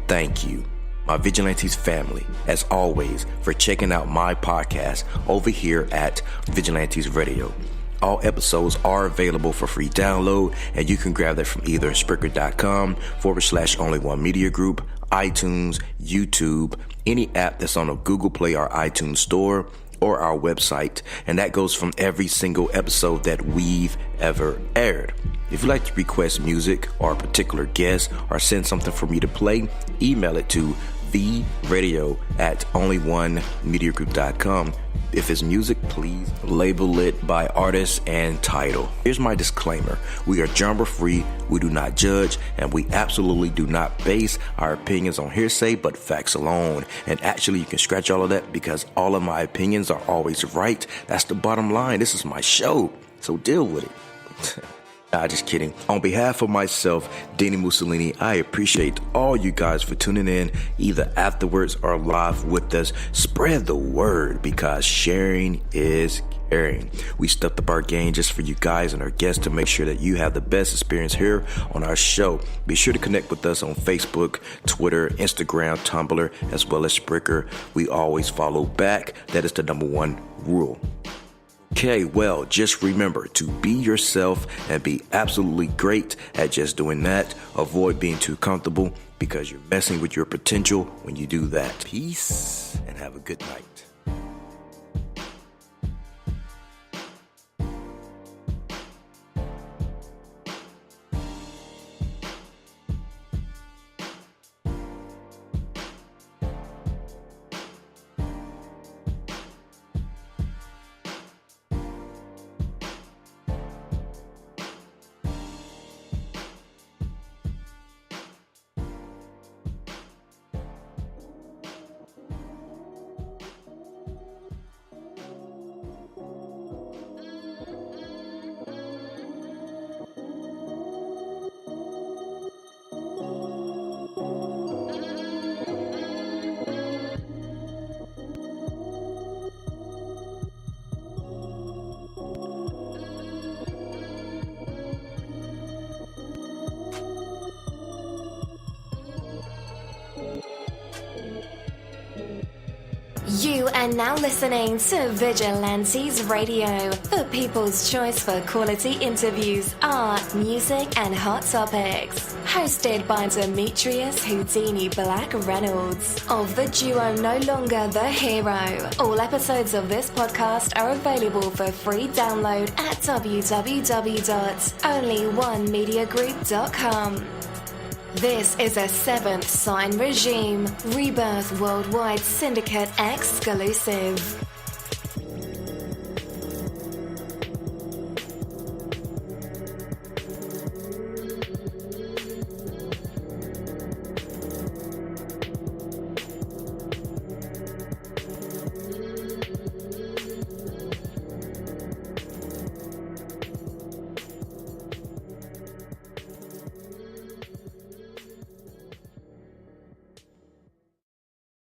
Thank you, my Vigilantes family, as always, for checking out my podcast over here at Vigilantes Radio. All episodes are available for free download, and you can grab that from either Spreaker.com/Only One Media Group, iTunes, YouTube, any app that's on a Google Play or iTunes store, or our website, and that goes from every single episode that we've ever aired. If you'd like to request music or a particular guest or send something for me to play, email it to theradio@onlyonemediagroup.com. If it's music, please label it by artist and title. Here's my disclaimer. We are genre free, we do not judge, and we absolutely do not base our opinions on hearsay, but facts alone. And actually, you can scratch all of that because all of my opinions are always right. That's the bottom line. This is my show, so deal with it. Nah, just kidding. On behalf of myself, Dini-Mussolini, I appreciate all you guys for tuning in, either afterwards or live with us. Spread the word because sharing is caring. We stepped up our game just for you guys and our guests to make sure that you have the best experience here on our show. Be sure to connect with us on Facebook, Twitter, Instagram, Tumblr, as well as Spreaker. We always follow back. That is the number one rule. Okay, well, just remember to be yourself and be absolutely great at just doing that. Avoid being too comfortable because you're messing with your potential when you do that. Peace and have a good night. You are now listening to Vigilantes Radio, the people's choice for quality interviews, art, music, and hot topics. Hosted by Demetrius Houdini Black Reynolds of the duo No Longer the Hero. All episodes of this podcast are available for free download at www.onlyonemediagroup.com. This is a Seventh Sign Regime Rebirth Worldwide Syndicate exclusive.